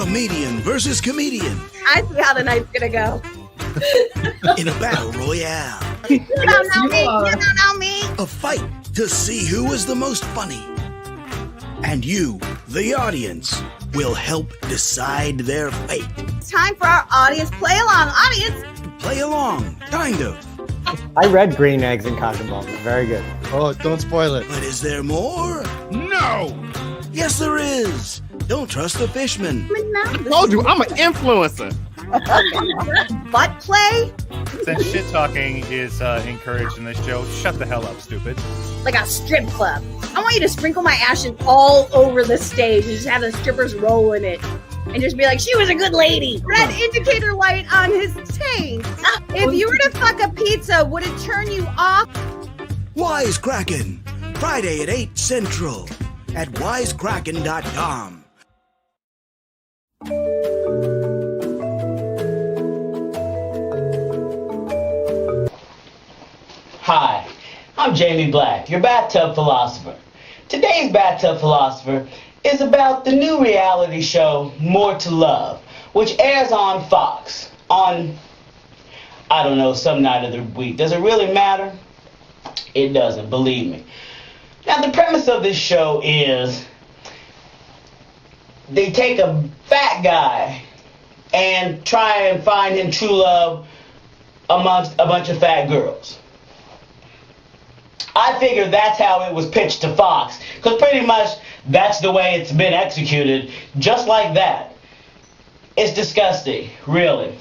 Comedian versus comedian. I see how the night's gonna go. In a battle royale. You don't know me. You don't know me. A fight to see who is the most funny. And you, the audience, will help decide their fate. It's time for our audience play along. Audience, Play along, kind of. I read Green Eggs and Cotton Balls. Very good. Oh, don't spoil it. But is there more? No! Yes, there is. Don't trust the fishman. I told you, I'm an influencer. butt play Since shit talking is encouraged in this show, shut the hell up, stupid. like a strip club. I want you to sprinkle my ashes all over the stage and just have the strippers roll in it. And just be like, she was a good lady. Red indicator light on his taint. If you were to fuck a pizza, would it turn you off? Wisecrackin. Friday at 8 Central at wisecrackin.com. Hi, I'm Jamie Black, your bathtub philosopher. Today's bathtub philosopher is about the new reality show, More to Love, which airs on Fox on, I don't know, some night of the week. Does it really matter? It doesn't, believe me. Now, the premise of this show is they take a fat guy and try and find him true love amongst a bunch of fat girls. I figure that's how it was pitched to Fox, because pretty much that's the way it's been executed, just like that. It's disgusting, really.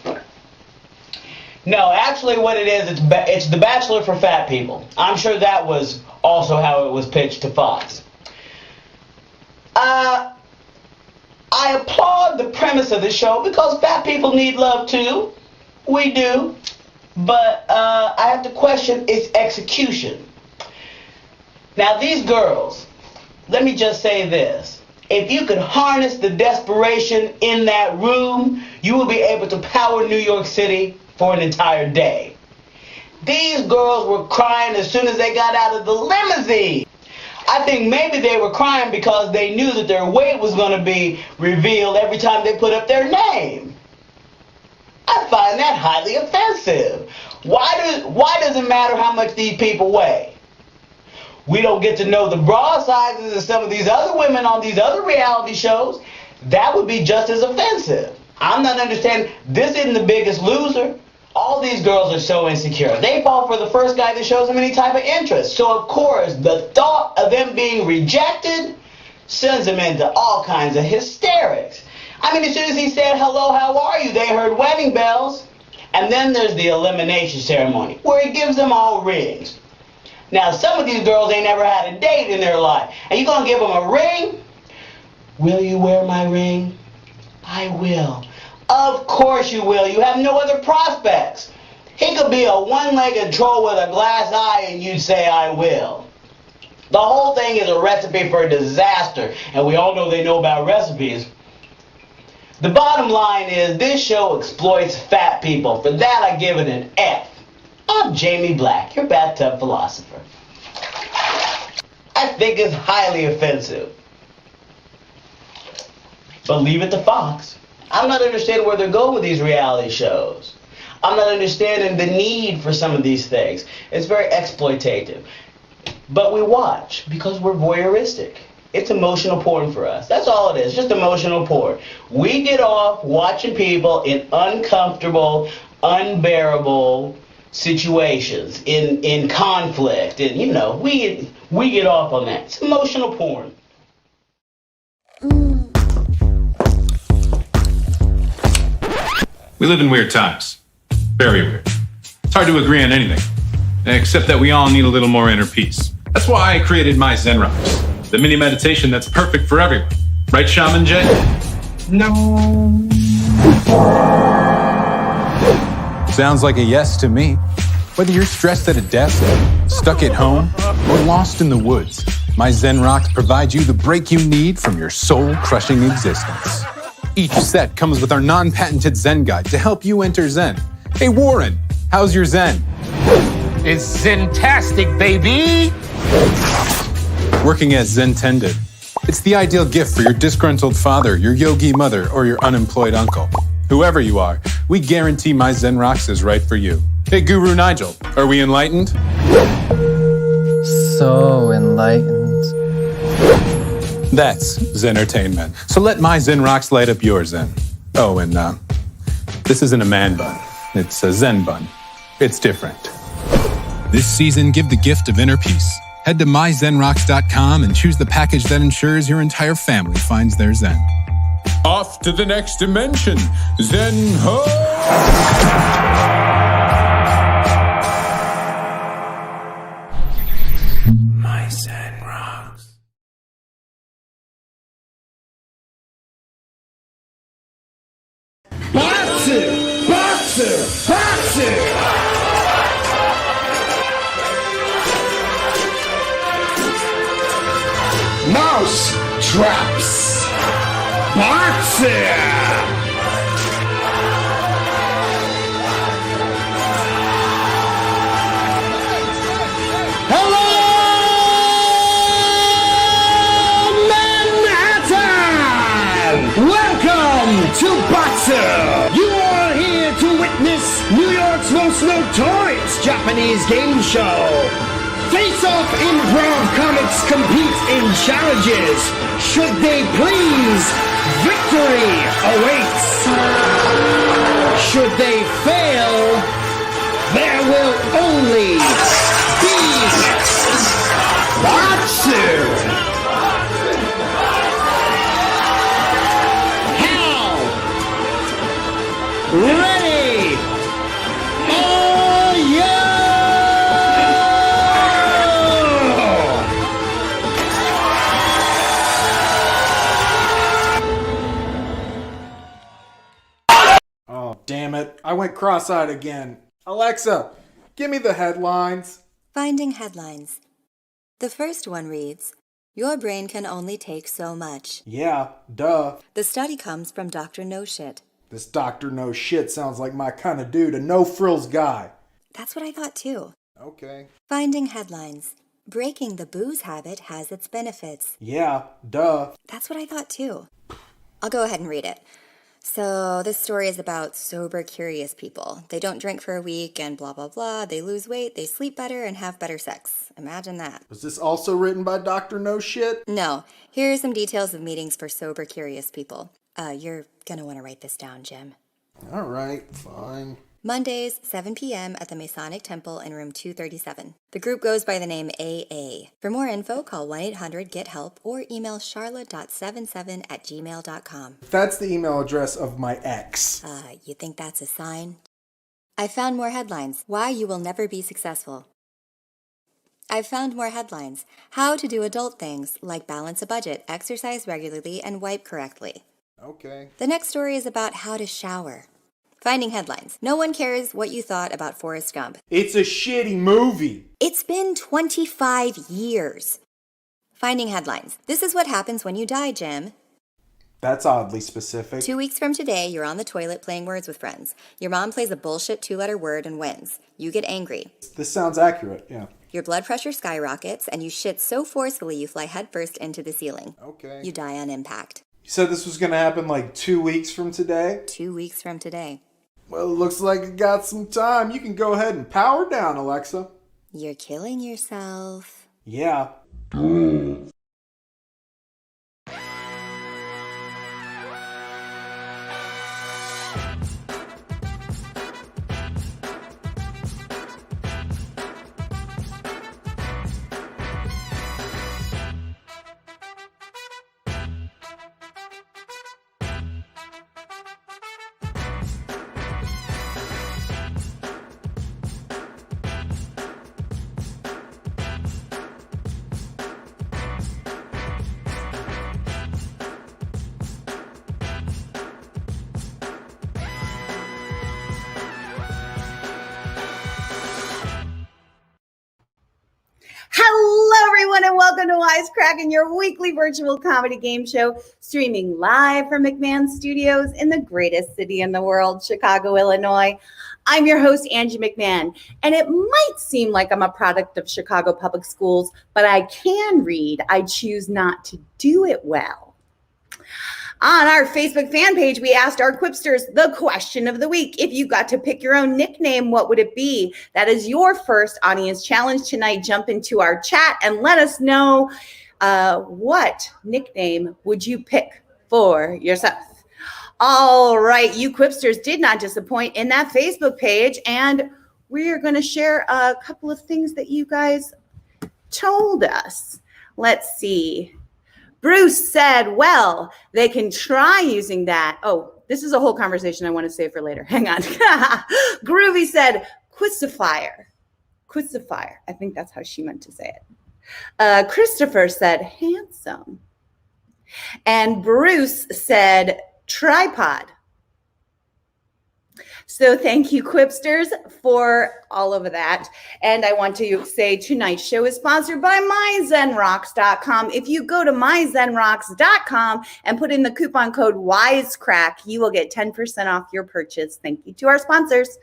No, actually what it is, it's The Bachelor for fat people. I'm sure that was also how it was pitched to Fox. I applaud the premise of the show because fat people need love too. We do. But I have to question its execution. Now these girls, let me just say this. If you could harness the desperation in that room, you will be able to power New York City for an entire day. These girls were crying as soon as they got out of the limousine. I think maybe they were crying because they knew that their weight was going to be revealed every time they put up their name. I find that highly offensive. Why does it matter how much these people weigh? We don't get to know the bra sizes of some of these other women on these other reality shows. That would be just as offensive. I'm not understanding. This isn't The Biggest Loser. All these girls are so insecure. They fall for the first guy that shows them any type of interest. So, of course, the thought of them being rejected sends them into all kinds of hysterics. I mean, as soon as he said, hello, how are you, they heard wedding bells. And then there's the elimination ceremony, where he gives them all rings. Now, some of these girls ain't never had a date in their life. And you gonna give them a ring? Will you wear my ring? I will. Of course you will. You have no other prospects. He could be a one-legged troll with a glass eye and you'd say, I will. The whole thing is a recipe for disaster. And we all know they know about recipes. The bottom line is this show exploits fat people. For that, I give it an F. I'm Jamie Black, your bathtub philosopher. I think it's highly offensive. But leave it to Fox. I'm not understanding where they're going with these reality shows. I'm not understanding the need for some of these things. It's very exploitative. But we watch because we're voyeuristic. It's emotional porn for us. That's all it is, just emotional porn. We get off watching people in uncomfortable, unbearable situations, in conflict, and you know, we get off on that. It's emotional porn. We live in weird times. Very weird. It's hard to agree on anything, except that we all need a little more inner peace. That's why I created my Zen Rocks, the mini meditation that's perfect for everyone. Right, Shaman Jay? No. Sounds like a yes to me. Whether you're stressed at a desk, stuck at home, or lost in the woods, my Zen Rocks provide you the break you need from your soul-crushing existence. Each set comes with our non-patented Zen guide to help you enter Zen. Hey Warren, how's your Zen? It's Zen-tastic, baby! Working as Zentended. It's the ideal gift for your disgruntled father, your yogi mother, or your unemployed uncle. Whoever you are, we guarantee My Zen Rocks is right for you. Hey, Guru Nigel, are we enlightened? So enlightened. That's Zentertainment. So let My Zen Rocks light up your Zen. Oh, and this isn't a man bun. It's a Zen bun. It's different. This season, give the gift of inner peace. Head to myzenrocks.com and choose the package that ensures your entire family finds their Zen. Off to the next dimension. Zen ho! My Zen Rocks. BATSU! BATSU! BATSU! Mouse traps! BATSU! Hello, Manhattan! Welcome to BATSU! You are here to witness New York's most notorious Japanese game show. Face-Off Improv comics compete in challenges. Should they please, victory awaits. Should they fail, there will only be BATSU! Hell! Ready! Oh yeah! Oh, damn it. I went cross-eyed again. Alexa, give me the headlines. Finding headlines. The first one reads, "Your brain can only take so much." Yeah, duh. The study comes from Dr. No Shit. This doctor knows shit sounds like my kind of dude, a no-frills guy. That's what I thought too. Okay. Finding headlines. Breaking the booze habit has its benefits. Yeah, duh. That's what I thought too. I'll go ahead and read it. So this story is about sober, curious people. They don't drink for a week and blah, blah, blah. They lose weight, they sleep better, and have better sex. Imagine that. Was this also written by Dr. No Shit? No. Here are some details of meetings for sober, curious people. You're gonna want to write this down, Jim. All right, fine. Mondays, 7 p.m. at the Masonic Temple in room 237. The group goes by the name AA. For more info, call 1-800-GET-HELP or email charlotte.77@gmail.com. That's the email address of my ex. You think that's a sign? I found more headlines. Why you will never be successful. I've found more headlines. How to do adult things like balance a budget, exercise regularly, and wipe correctly. Okay. The next story is about how to shower. Finding headlines. No one cares what you thought about Forrest Gump. It's a shitty movie. It's been 25 years. Finding headlines. This is what happens when you die, Jim. That's oddly specific. 2 weeks from today, you're on the toilet playing Words with Friends. Your mom plays a bullshit 2-letter word and wins. You get angry. This sounds accurate, yeah. Your blood pressure skyrockets, and you shit so forcefully you fly headfirst into the ceiling. Okay. You die on impact. You said this was going to happen like 2 weeks from today? 2 weeks from today. Well, it looks like you got some time. You can go ahead and power down, Alexa. You're killing yourself. Yeah. welcome to Wisecrackin, your weekly virtual comedy game show, streaming live from McMahon Studios in the greatest city in the world, Chicago, Illinois. I'm your host, Angie McMahon, and it might seem like I'm a product of Chicago Public Schools, but I can read. I choose not to do it well. On our Facebook fan page, we asked our Quipsters the question of the week. If you got to pick your own nickname, what would it be? That is your first audience challenge tonight. Jump into our chat and let us know what nickname would you pick for yourself. All right, you Quipsters did not disappoint in that Facebook page, and we are going to share a couple of things that you guys told us. Let's see. Bruce said, well, they can try using that. Oh, this is a whole conversation I want to save for later. Hang on. Groovy said, Quizzifier. Quizzifier. I think that's how she meant to say it. Christopher said, handsome. And Bruce said, tripod. So thank you, Quipsters, for all of that. And I want to say tonight's show is sponsored by myzenrocks.com. If you go to myzenrocks.com and put in the coupon code WISECRACK, you will get 10% off your purchase. Thank you to our sponsors.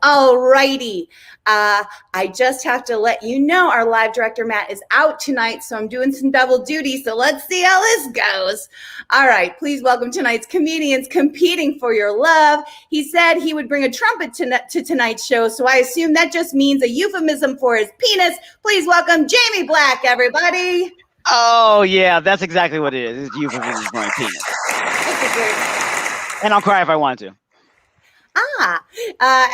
All righty. I just have to let you know our live director, Matt, is out tonight, so I'm doing some double duty. So let's see how this goes. All right. Please welcome tonight's comedians competing for your love. He said he would bring a trumpet to tonight's show, so I assume that just means a euphemism for his penis. Please welcome Jamie Black, everybody. Oh, yeah, that's exactly what it is. It's euphemism for my penis. And I'll cry if I want to.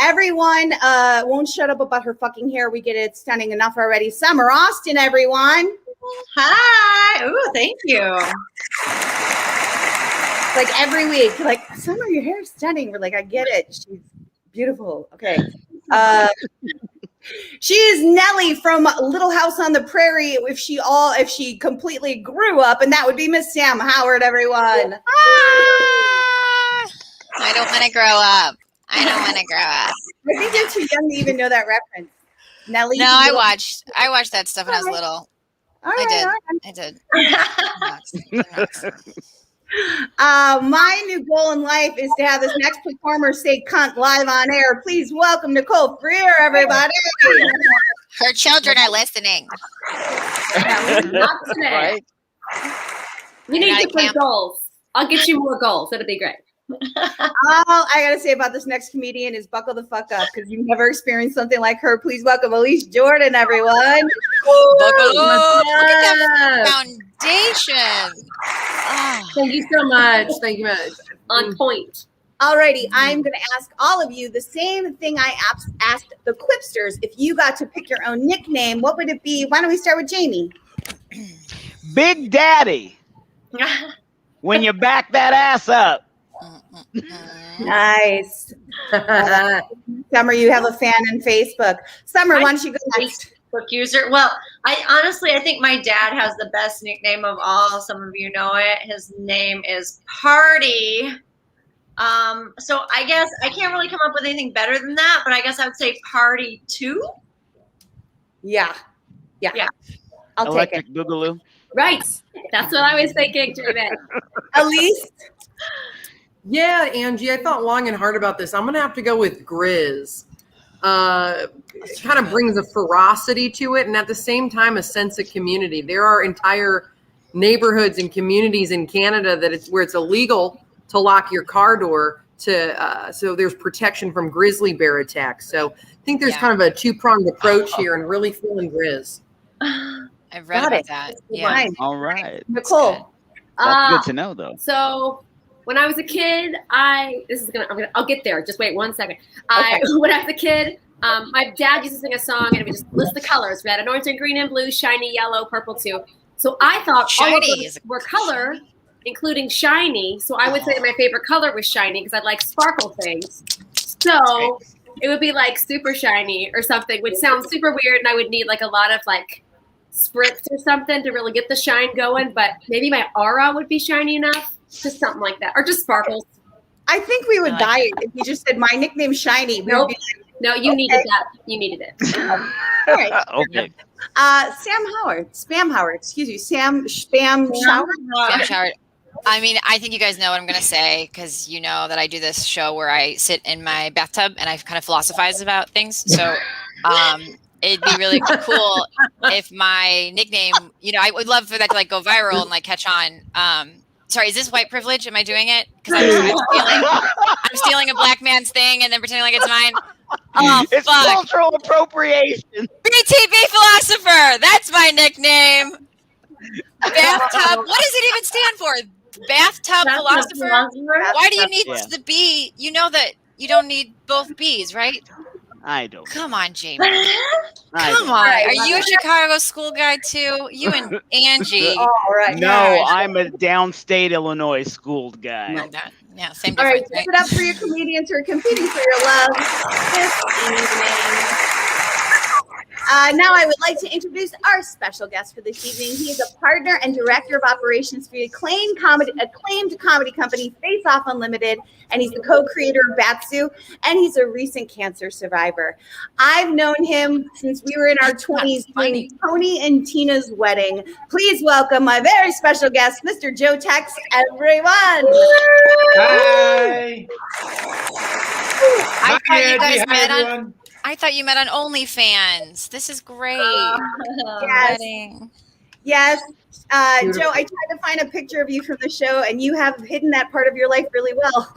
Everyone won't shut up about her fucking hair. We get it stunning enough already. Summer Austin, everyone. Hi. Ooh, thank you. Like every week, like, Summer, your hair is stunning. We're like, I get it. She's beautiful. Okay. She is Nellie from Little House on the Prairie. If she completely grew up, and that would be Miss Sam Howard, everyone. I don't want to grow up. I don't want to grow up. I think you're too young to even know that reference. Nellie. No, I watched that stuff when I was little. I did. My new goal in life is to have this next performer say cunt live on air. Please welcome Nicole Freer, everybody. Her children are listening. Right. You need different goals. I'll get you more goals. That'll be great. All I gotta say about this next comedian is buckle the fuck up, because you've never experienced something like her. Please welcome Elise Jordan, everyone. Buckle up. Look at that foundation. Thank you so much. Thank you much. On point. Alrighty, I'm gonna ask all of you the same thing I asked the Quipsters. If you got to pick your own nickname, what would it be? Why don't we start with Jamie? Big Daddy. When you back that ass up. Nice. Summer, you have a fan on Facebook. Summer, why don't you go next? Facebook user. Well, I think my dad has the best nickname of all. Some of you know it. His name is Party. So I guess I can't really come up with anything better than that, but I guess I would say Party 2. Yeah. I'll Electric take it. Boogaloo. Right. That's what I was thinking, David. Elise? Yeah, Angie, I thought long and hard about this. I'm going to have to go with Grizz. It kind of brings a ferocity to it, and at the same time, a sense of community. There are entire neighborhoods and communities in Canada where it's illegal to lock your car door so there's protection from grizzly bear attacks. So I think there's kind of a two-pronged approach here, and really feeling Grizz. I've read about that. Yeah. All right. Nicole. That's good to know, though. So when I was a kid, I'll get there. Just wait 1 second. Okay. When I was a kid, my dad used to sing a song, and it would just list the colors: red and orange and green and blue, shiny, yellow, purple too. So I thought all of those were color, including shiny. So I would say my favorite color was shiny because I like sparkle things. So it would be like super shiny or something, which sounds super weird, and I would need like a lot of like spritz or something to really get the shine going. But maybe my aura would be shiny enough. Just something like that, or just sparkles. I think we would buy it if you just said my nickname's Shiny. We would be like, No, you needed that. You needed it. All right. Okay. Spam Howard, excuse me, Sam Spam Shower. Spam shower. I mean, I think you guys know what I'm going to say because you know that I do this show where I sit in my bathtub and I kind of philosophize about things. So it'd be really cool if my nickname, I would love for that to like go viral and like catch on. Sorry, is this white privilege? Am I doing it? Because I'm stealing a black man's thing and then pretending like it's mine. Oh, it's cultural appropriation. BTB philosopher. That's my nickname. Bathtub. What does it even stand for? Bathtub philosopher. Why do you need the B? You know that you don't need both B's, right? I don't. Come on, Jamie. Come on. Are you a Chicago school guy too? You and Angie. All right. No, I'm a downstate Illinois schooled guy. Yeah, same difference. All right, give it up for your comedians who are competing for your love this evening. Now I would like to introduce our special guest for this evening. He is a partner and director of operations for the acclaimed comedy company Face Off Unlimited, and he's the co-creator of BATSU, and he's a recent cancer survivor. I've known him since we were in our 20s doing Tony and Tina's wedding. Please welcome my very special guest, Mr. Joe Tex, everyone. Hi. I thought you met on OnlyFans. This is great. Yes. Yes. Joe, I tried to find a picture of you from the show, and you have hidden that part of your life really well.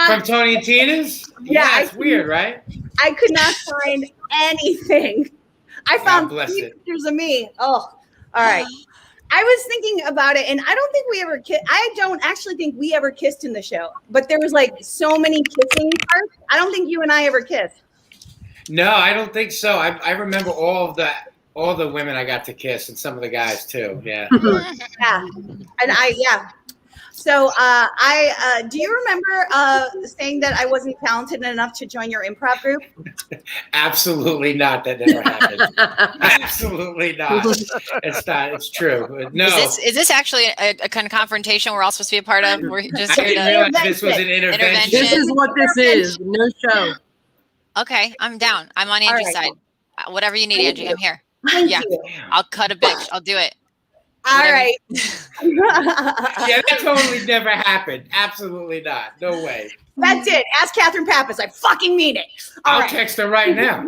From Tony and Tina's? Yeah, it's weird, right? I could not find anything. I found bless 3 it. pictures of me. Oh, all right. I was thinking about it, and I don't think we ever kissed. I don't actually think we ever kissed in the show, but there was like so many kissing parts. I don't think you and I ever kissed. No, I don't think so. I remember all the women I got to kiss and some of the guys too. Yeah. Yeah. And So do you remember saying that I wasn't talented enough to join your improv group? Absolutely not. That never happened. Absolutely not. It's not. It's true. But no. Is this actually a kind of confrontation we're all supposed to be a part of? We're just I didn't realize this was an intervention. This is what this is. No show. Okay, I'm down. I'm on Angie's side. Whatever you need, Angie, I'm here. Thank you. I'll cut a bitch. I'll do it. All right. Yeah, that totally never happened. Absolutely not. No way. That's it. Ask Catherine Pappas. I fucking mean it. I'll text her right now.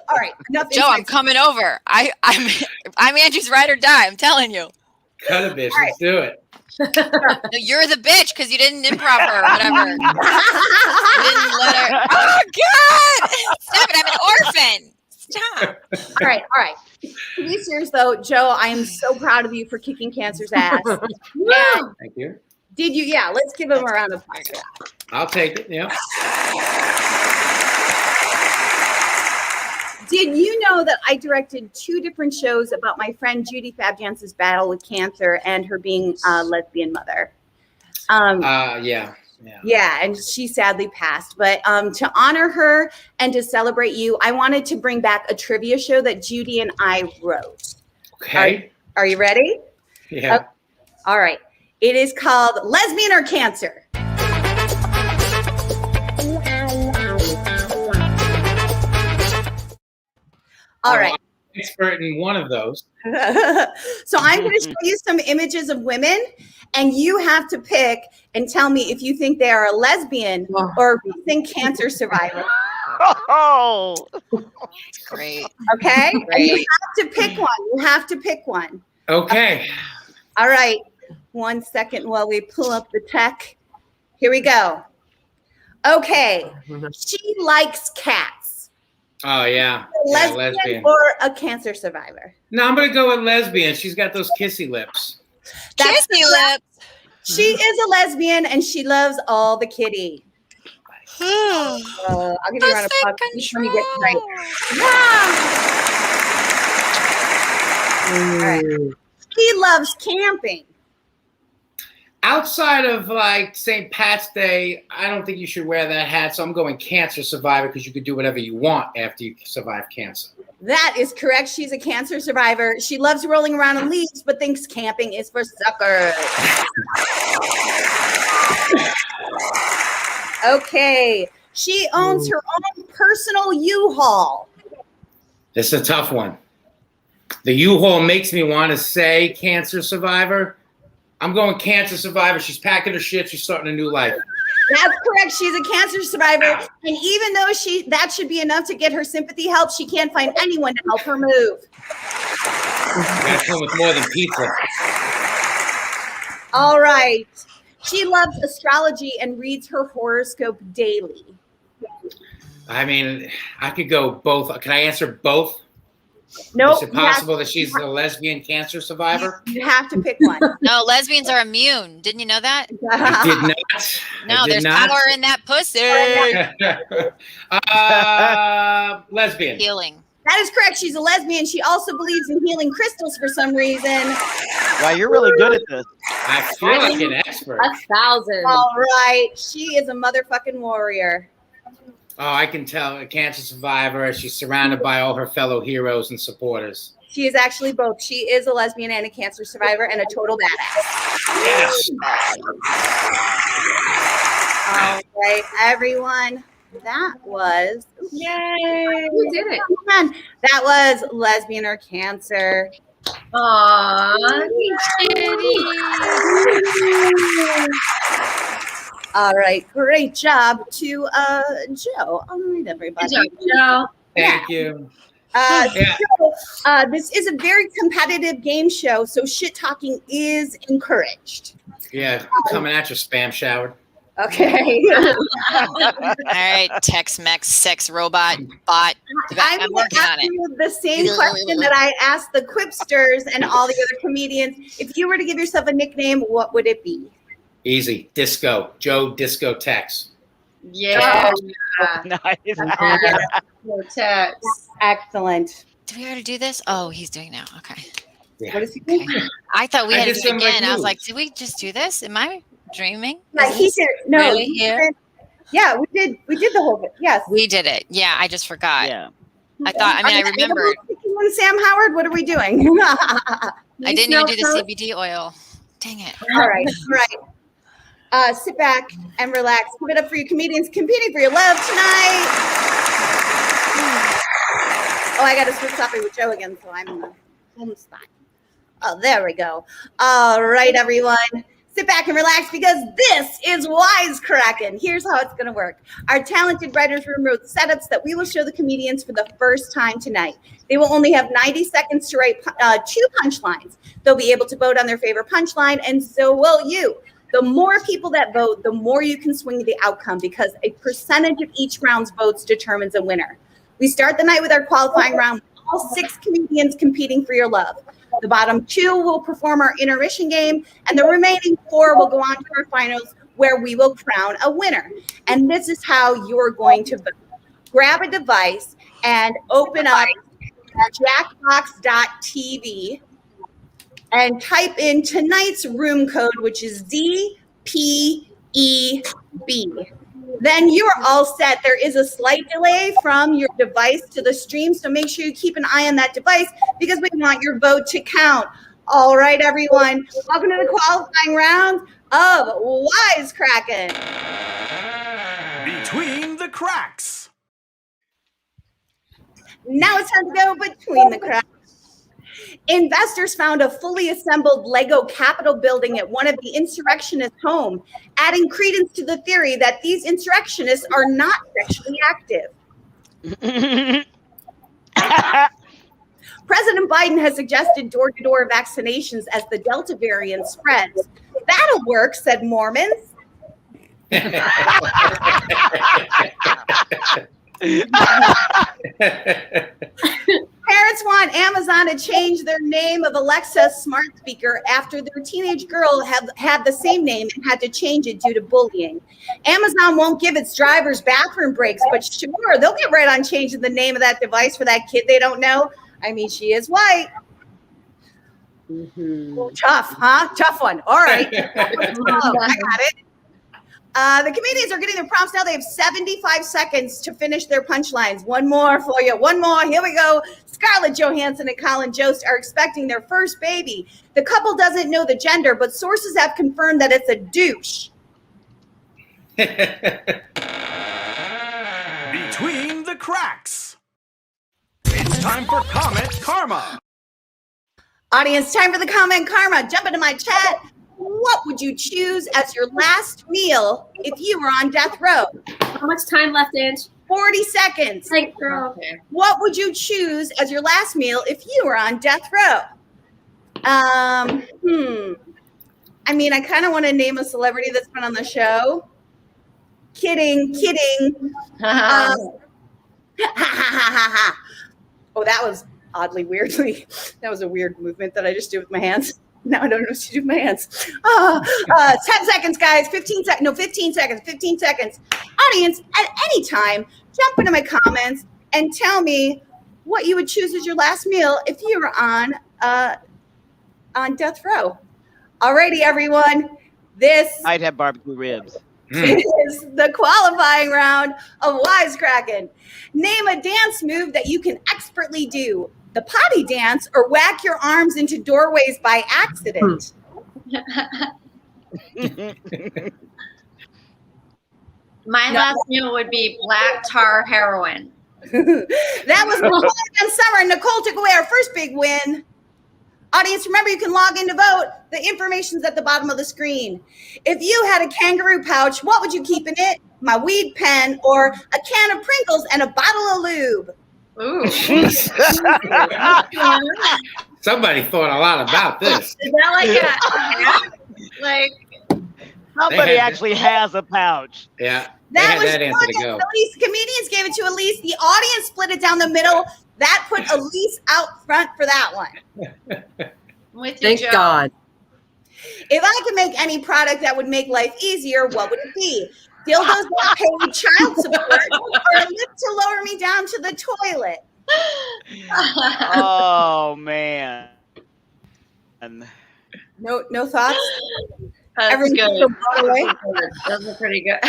All right. Joe, I'm coming over. I'm Angie's ride or die. I'm telling you. Cut a bitch. Let's do it. No, you're the bitch because you didn't improv her or whatever. You didn't let her. Oh God! Stop it! I'm an orphan. Stop. All right. To be serious though, Joe, I am so proud of you for kicking cancer's ass. Yeah. Thank you. Did you? Yeah. Let's give him a round of applause. I'll take it. Yeah. Did you know that I directed 2 different shows about my friend Judy Fabjance's battle with cancer and her being a lesbian mother? Yeah. Yeah, and she sadly passed. But to honor her and to celebrate you, I wanted to bring back a trivia show that Judy and I wrote. Okay. Are you ready? Yeah. Okay. All right. It is called Lesbian or Cancer. All right. I'm expert in one of those. So I'm going to show you some images of women, and you have to pick and tell me if you think they are a lesbian or a recent cancer survivor. Oh, great. Okay? Great. And you have to pick one. You have to pick one. Okay. All right. 1 second while we pull up the tech. Here we go. Okay. She likes cats. Oh, yeah. Lesbian or a cancer survivor? No, I'm going to go with lesbian. She's got those kissy lips. Kissy lips. She is a lesbian and she loves all the kitty. I'll give you a round of applause. Each one you get right. All right. She loves camping. Outside of like St. Pat's Day, I don't think you should wear that hat. So I'm going cancer survivor because you could do whatever you want after you survive cancer. That is correct. She's a cancer survivor. She loves rolling around in leaves, but thinks camping is for suckers. Okay. She owns her own personal U-Haul. This is a tough one. The U-Haul makes me want to say cancer survivor. I'm going cancer survivor. She's packing her shit. She's starting a new life. That's correct. She's a cancer survivor. And even though that should be enough to get her sympathy help, she can't find anyone to help her move. Gotta come with more than pizza. All right. She loves astrology and reads her horoscope daily. I mean, I could go both. Can I answer both? No. Is it possible that she's a lesbian cancer survivor? You have to pick one. No, lesbians are immune. Didn't you know that? I did not. No, there's power in that pussy. Lesbian. Healing. That is correct. She's a lesbian. She also believes in healing crystals for some reason. Wow, you're really good at this. I feel like an expert. 1,000. All right. She is a motherfucking warrior. Oh, I can tell. A cancer survivor. She's surrounded by all her fellow heroes and supporters. She is actually both. She is a lesbian and a cancer survivor and a total badass. Yes. All right, everyone. That was Yay! We did it. That was lesbian or cancer. Aww. All right, great job to Joe. All right, everybody. Good job, Joe. Thank you. So, this is a very competitive game show, so shit talking is encouraged. Yeah, coming at you, spam showered. Okay. All right, Tex-Mex, sex robot, bot. I'm working on it. You the same question that I asked the Quipsters and all the other comedians. If you were to give yourself a nickname, what would it be? Easy. Disco. Joe Disco Tex. Yeah. Nice. Tex. Excellent. Do we already do this? Oh, he's doing now. Okay. Yeah. What is he doing? I thought we I had did to some, begin. like, I was like, moves. did we just do this? Am I dreaming? Yeah, Is he this did. No, really he here? did. Yeah, we did. We did the whole bit. Yes. We did it. Yeah, I just forgot. Yeah. I thought. I mean, I remembered. Sam Howard, what are we doing? I didn't even do the CBD oil. Dang it. All right. All right. Sit back and relax. Give it up for your comedians competing for your love tonight. Oh, I got to switch topic with Joe again, so I'm in the home spot. Oh, there we go. All right, everyone. Sit back and relax because this is Wisecrackin. Here's how it's going to work. Our talented writer's room wrote setups that we will show the comedians for the first time tonight. They will only have 90 seconds to write 2 punchlines. They'll be able to vote on their favorite punchline, and so will you. The more people that vote, the more you can swing the outcome because a percentage of each round's votes determines a winner. We start the night with our qualifying round, all 6 comedians competing for your love. The bottom 2 will perform our intermission game, and the remaining 4 will go on to our finals where we will crown a winner. And this is how you're going to vote. Grab a device and open up jackbox.tv and type in tonight's room code, which is DPEB. Then you are all set. There is a slight delay from your device to the stream, so make sure you keep an eye on that device because we want your vote to count. All right, everyone. Welcome to the qualifying round of Wisecrackin. Between the cracks. Now it's time to go between the cracks. Investors found a fully assembled Lego Capitol building at one of the insurrectionists' home, adding credence to the theory that these insurrectionists are not sexually active. President Biden has suggested door-to-door vaccinations as the Delta variant spreads. That'll work, said Mormons. Parents want Amazon to change their name of Alexa smart speaker after their teenage girl had the same name and had to change it due to bullying. Amazon won't give its drivers bathroom breaks, but sure, they'll get right on changing the name of that device for that kid they don't know. I mean, she is white. Tough, huh? Tough one. All right. I got it. The comedians are getting their prompts now. They have 75 seconds to finish their punchlines. One more for you. One more. Here we go. Scarlett Johansson and Colin Jost are expecting their first baby. The couple doesn't know the gender, but sources have confirmed that it's a douche. Between the cracks. It's time for Comment Karma. Audience, time for the comment karma. Jump into my chat. What would you choose as your last meal if you were on death row? How much time left, Ange? 40 seconds. Thanks, girl. Okay. What would you choose as your last meal if you were on death row? I mean, I kind of want to name a celebrity that's been on the show. Kidding. Oh, that was oddly, weirdly. That was a weird movement that I just did with my hands. Now I don't know what to do with my hands. 10 seconds, guys. 15 seconds. No, 15 seconds. 15 seconds. Audience, at any time, jump into my comments and tell me what you would choose as your last meal if you were on death row. Alrighty, everyone. This I'd have barbecue ribs. is the qualifying round of Wisecrackin. Name a dance move that you can expertly do. The potty dance or whack your arms into doorways by accident. My last meal would be black tar heroin. That was Nicole and Summer. Nicole took away our first big win. Audience, remember you can log in to vote. The information's at the bottom of the screen. If you had a kangaroo pouch, what would you keep in it? My weed pen or a can of Pringles and a bottle of lube? Ooh. Somebody thought a lot about this. Is that like a hat? Like somebody actually has a pouch. Yeah. That was that answer to go. Elise. Comedians gave it to Elise. The audience split it down the middle. That put Elise out front for that one. With you, Thank Joe. God. If I could make any product that would make life easier, what would it be? Dildos that pay child support or a lift to lower me down to the toilet? Oh man. No thoughts? That's Everyone good. so blown away? Those are pretty good.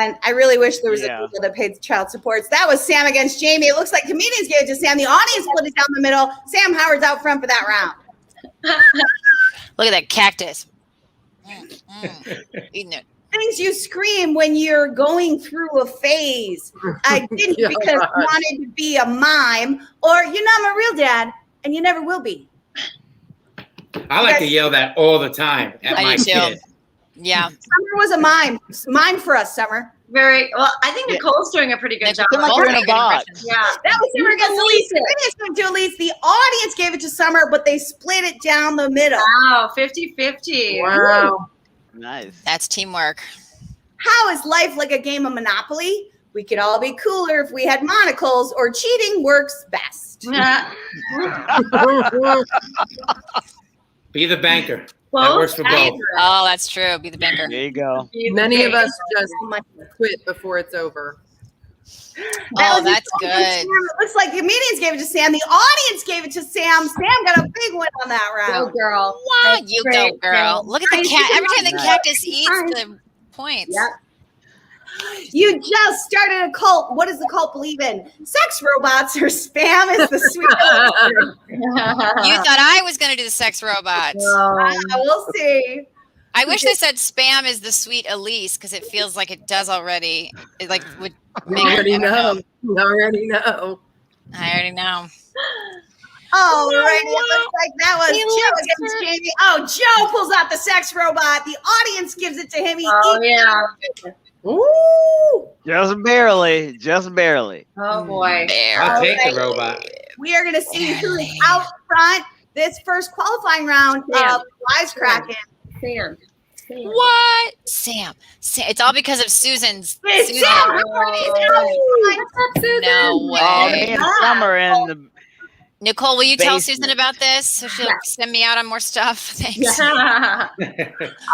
And I really wish there was a dildo that paid child supports. That was Sam against Jamie. It looks like comedians gave it to Sam. The audience split it down the middle. Sam Howard's out front for that round. Look at that cactus. Eating it. Things you scream when you're going through a phase. I didn't because I wanted to be a mime, or you're not my real dad, and you never will be. I like to yell that all the time at my kid. Yeah. Summer was a mime. Mime for us, Summer. Very well. I think Nicole's doing a pretty good job. Like you're in a box. Yeah. That was Summer against Elise. Comedians gave it to Elise. The audience gave it to Summer, but they split it down the middle. Wow, 50-50. Wow. Nice. That's teamwork. How is life like a game of Monopoly? We could all be cooler if we had monocles, or cheating works best. Be the banker. Both? That works for both. Oh, that's true. Be the banker. There you go. Many of us just quit before it's over. Oh, that's good. Sam. It looks like comedians gave it to Sam. The audience gave it to Sam. Sam got a big win on that round. Go, girl. Wow, That's you great, go, girl. Sam. Look at the cat. Every time the cactus eats, the points. Yep. You just started a cult. What does the cult believe in? Sex robots or spam is the sweet. You thought I was going to do the sex robots. We'll see. I wish they said spam is the sweet Elise because it feels like it does already. It like would make You already know. You already know. I already know. Oh, right. It looks like that was Joe against Jamie. Oh, Joe pulls out the sex robot. The audience gives it to him. He Oh, eats yeah. it. Ooh. Just barely. Just barely. Oh, boy. I'll take the robot. We are going to see who's out front this first qualifying round of Wisecrackin. Sam. What? Sam. It's all because of Susan's. It's Susan. Sam. No way. Oh, me and Summer in the Nicole, will you tell basement. Susan about this so she'll send me out on more stuff? Thanks. All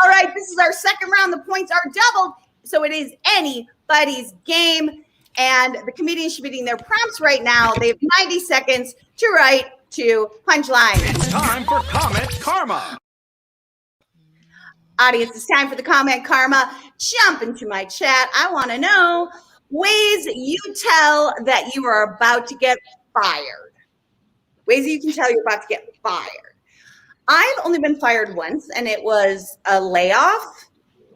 right, this is our second round. The points are doubled, so it is anybody's game. And the comedians should be getting their prompts right now. They have 90 seconds to write 2 punchlines. It's time for Comment Karma. Audience, it's time for the comment karma. Jump into my chat. I want to know ways you tell that you are about to get fired. Ways that you can tell you're about to get fired. I've only been fired once, and it was a layoff.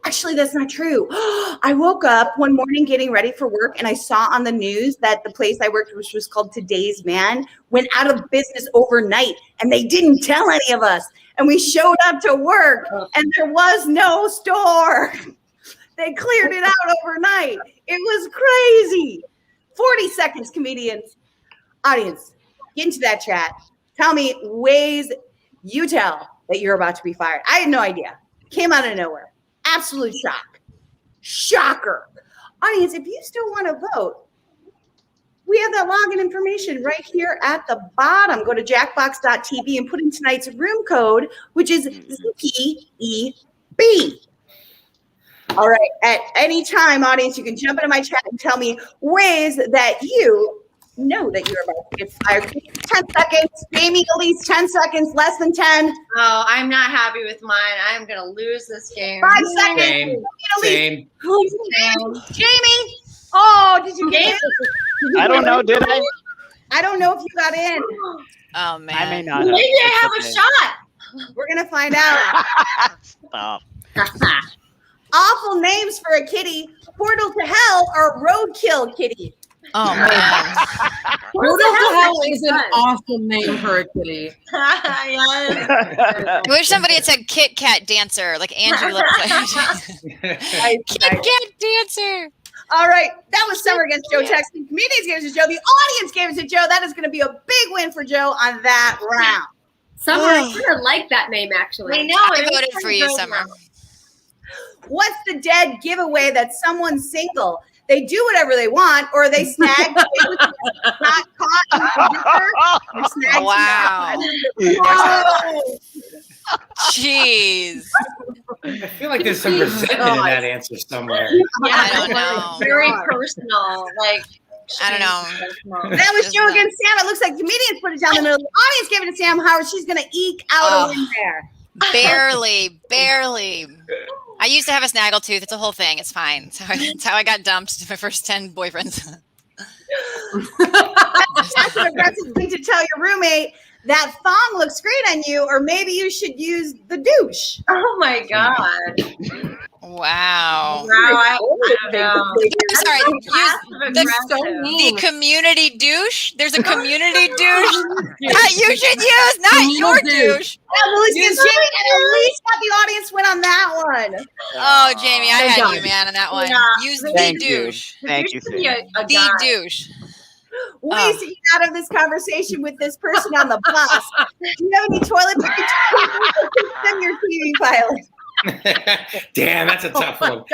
Actually, that's not true. I woke up one morning getting ready for work and I saw on the news that the place I worked, which was called Today's Man, went out of business overnight and they didn't tell any of us. And we showed up to work and there was no store. They cleared it out overnight. It was crazy. 40 seconds, comedians. Audience, get into that chat. Tell me ways you tell that you're about to be fired. I had no idea. Came out of nowhere. Absolute shock. Shocker. Audience, if you still want to vote, we have that login information right here at the bottom. Go to jackbox.tv and put in tonight's room code, which is ZPEB. All right. At any time, audience, you can jump into my chat and tell me ways that you know that you're about to get fired. 10 seconds. Jamie, Elise, 10 seconds. Less than 10. Oh, I'm not happy with mine. I'm going to lose this game. 5 seconds. Jamie. Oh, did you get in? I don't know, did I? I don't know if you got in. Oh, man. I may not. Maybe I have a shot. We're going to find out. Stop. Awful names for a kitty. Portal to Hell or Roadkill Kitty? Oh, man. Portal to Hell is an awesome name for a kitty. I wish somebody had said Kit Kat Dancer, like Angie looks like. Kit Kat Dancer. All right, that was Summer against Joe Texan. Comedians gave it to Joe. The audience gave it to Joe. That is going to be a big win for Joe on that round. Summer, I kind of like that name, actually. I know. I voted for you, Summer. What's the dead giveaway that someone's single? They do whatever they want, or they snag not caught in or snag wow. Oh. Jeez. I feel like there's some resentment in that answer somewhere. Yeah, I don't know. Very personal. Like, I don't know. That was Joe against Sam. It looks like comedians put it down the middle. The audience gave it to Sam Howard. She's going to eke out a win there. Barely. I used to have a snaggletooth. It's a whole thing. It's fine. That's how I got dumped to my first 10 boyfriends. That's an aggressive thing to tell your roommate. That thong looks great on you, or maybe you should use the douche. Oh my God. Wow. I don't know. Sorry, the community douche? There's a community douche that you should use, not your douche. Jamie, and at least got the audience win on that one. Oh, Jamie, I had you, man, on that one. Use the douche. Thank you, Sid. The douche. Ways to get out of this conversation with this person on the bus. Do you have any toilet paper? Send your TV pilot. Damn, that's a tough one.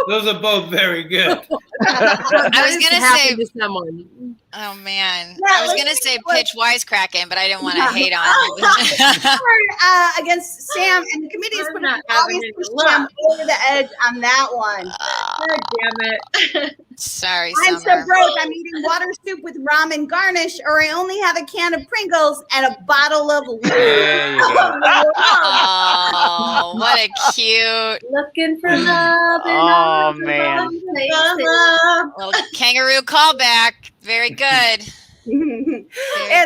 Those are both very good. I was gonna say to someone. Oh man, Yeah, I was gonna say pitch Wisecrackin, but I didn't want to hate on you. Against Sam, and the comedians put Sam over the edge on that one. God damn it. Sorry, I'm so Summer. broke. I'm eating water soup with ramen garnish, or I only have a can of Pringles and a bottle of There you go. Oh, what a cute Looking for love. Oh, man. little kangaroo callback. Very good. And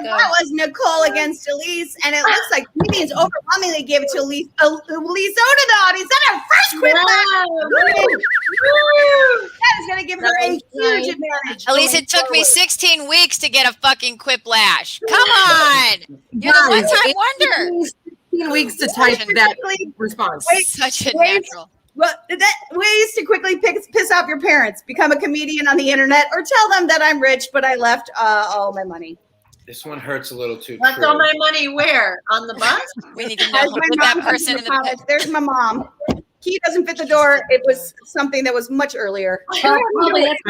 that was Nicole against Elise, and it looks like comedians overwhelmingly gave it to Elise. Elise over the audience. That's her first quit That is going to give her a huge advantage. Elise, it took me 16 weeks to get a fucking quiplash. Come on. You're the one-time wonder. 16 weeks to type that response. Such a natural. Well, ways to quickly piss off your parents: become a comedian on the internet, or tell them that I'm rich, but I left all my money. This one hurts a little too. Left all my money where? On the bus? We need to know put that person in the There's my mom. Key doesn't fit the door. It was something that was much earlier. That's how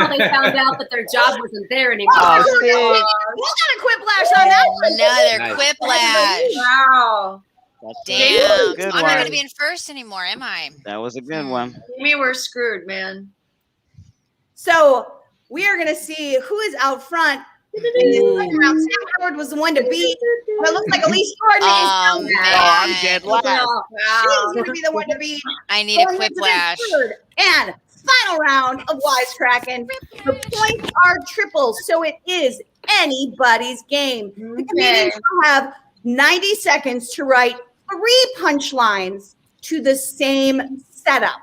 they found out that their job wasn't there anymore. We'll got a quiplash on that one. Another quiplash. Wow. Damn. Good I'm not one. going to be in first anymore, am I? That was a good one. Maybe we're screwed, man. So we are going to see who is out front in this second round. Sam Howard was the one to beat. But it looks like Elise Jordan is down there. I'm dead last. She's going to be the one to beat. I need a Going into this quiplash. third and final round of Wisecrackin. The points are triples, so it is anybody's game. The comedians will have 90 seconds to write 3 punchlines to the same setup.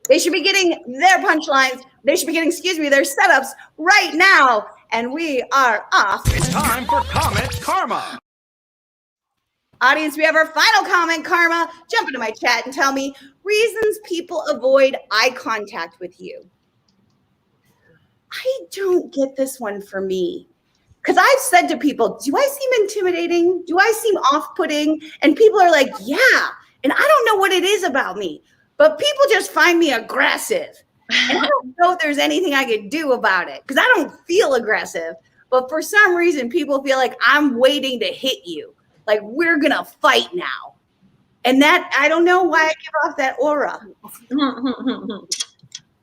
They should be getting their punchlines. They should be getting, their setups right now. And we are off. It's time for Comment Karma. Audience, we have our final comment, Karma. Jump into my chat and tell me reasons people avoid eye contact with you. I don't get this one for me. Because I've said to people, do I seem intimidating? Do I seem off-putting? And people are like, yeah. And I don't know what it is about me. But people just find me aggressive. And I don't know if there's anything I could do about it. Because I don't feel aggressive. But for some reason, people feel like I'm waiting to hit you. Like, we're going to fight now. And that, I don't know why I give off that aura.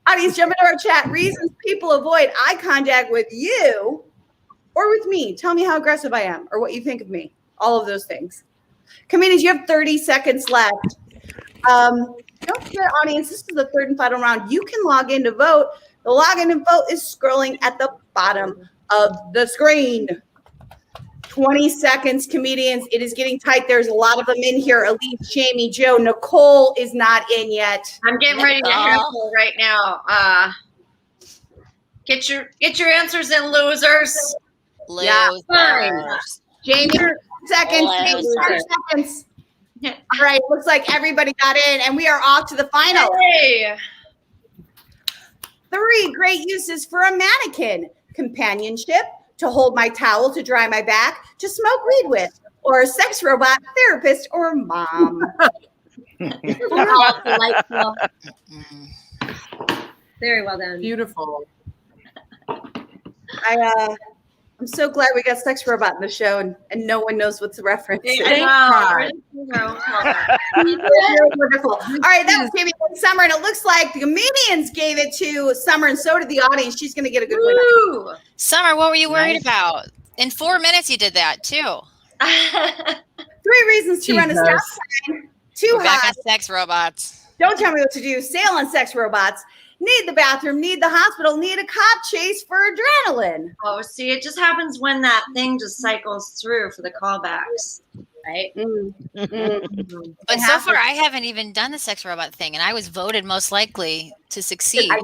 Audience, jump into our chat. Reasons people avoid eye contact with you or with me. Tell me how aggressive I am or what you think of me. All of those things. Comedians, you have 30 seconds left. Don't forget, audience, this is the third and final round. You can log in to vote. The login and vote is scrolling at the bottom of the screen. 20 seconds, comedians. It is getting tight. There's a lot of them in here. Elise, Jamie, Joe, Nicole is not in yet. I'm getting ready to handle right now. Get your answers in, losers. Yeah, fine. Jamie, 2 seconds. Jamie, 2 seconds. All right, looks like everybody got in, and we are off to the final. Hey. 3 great uses for a mannequin: companionship, to hold my towel to dry my back, to smoke weed with, or a sex robot, therapist, or mom. All delightful. Very well done. Beautiful. I'm so glad we got sex robot in the show, and no one knows what's the reference. Wonderful. All right, that was Jamie and Summer, and it looks like the comedians gave it to Summer, and so did the audience. She's going to get a good win. Summer, what were you worried about? In 4 minutes, you did that too. 3 reasons to run a stop sign. Too We're back hot. on sex robots. Don't tell me what to do. Sail on sex robots. Need the bathroom. Need the hospital. Need a cop chase for adrenaline. Oh, see, it just happens when that thing just cycles through for the callbacks, right? But so far, I haven't even done the sex robot thing, and I was voted most likely to succeed. That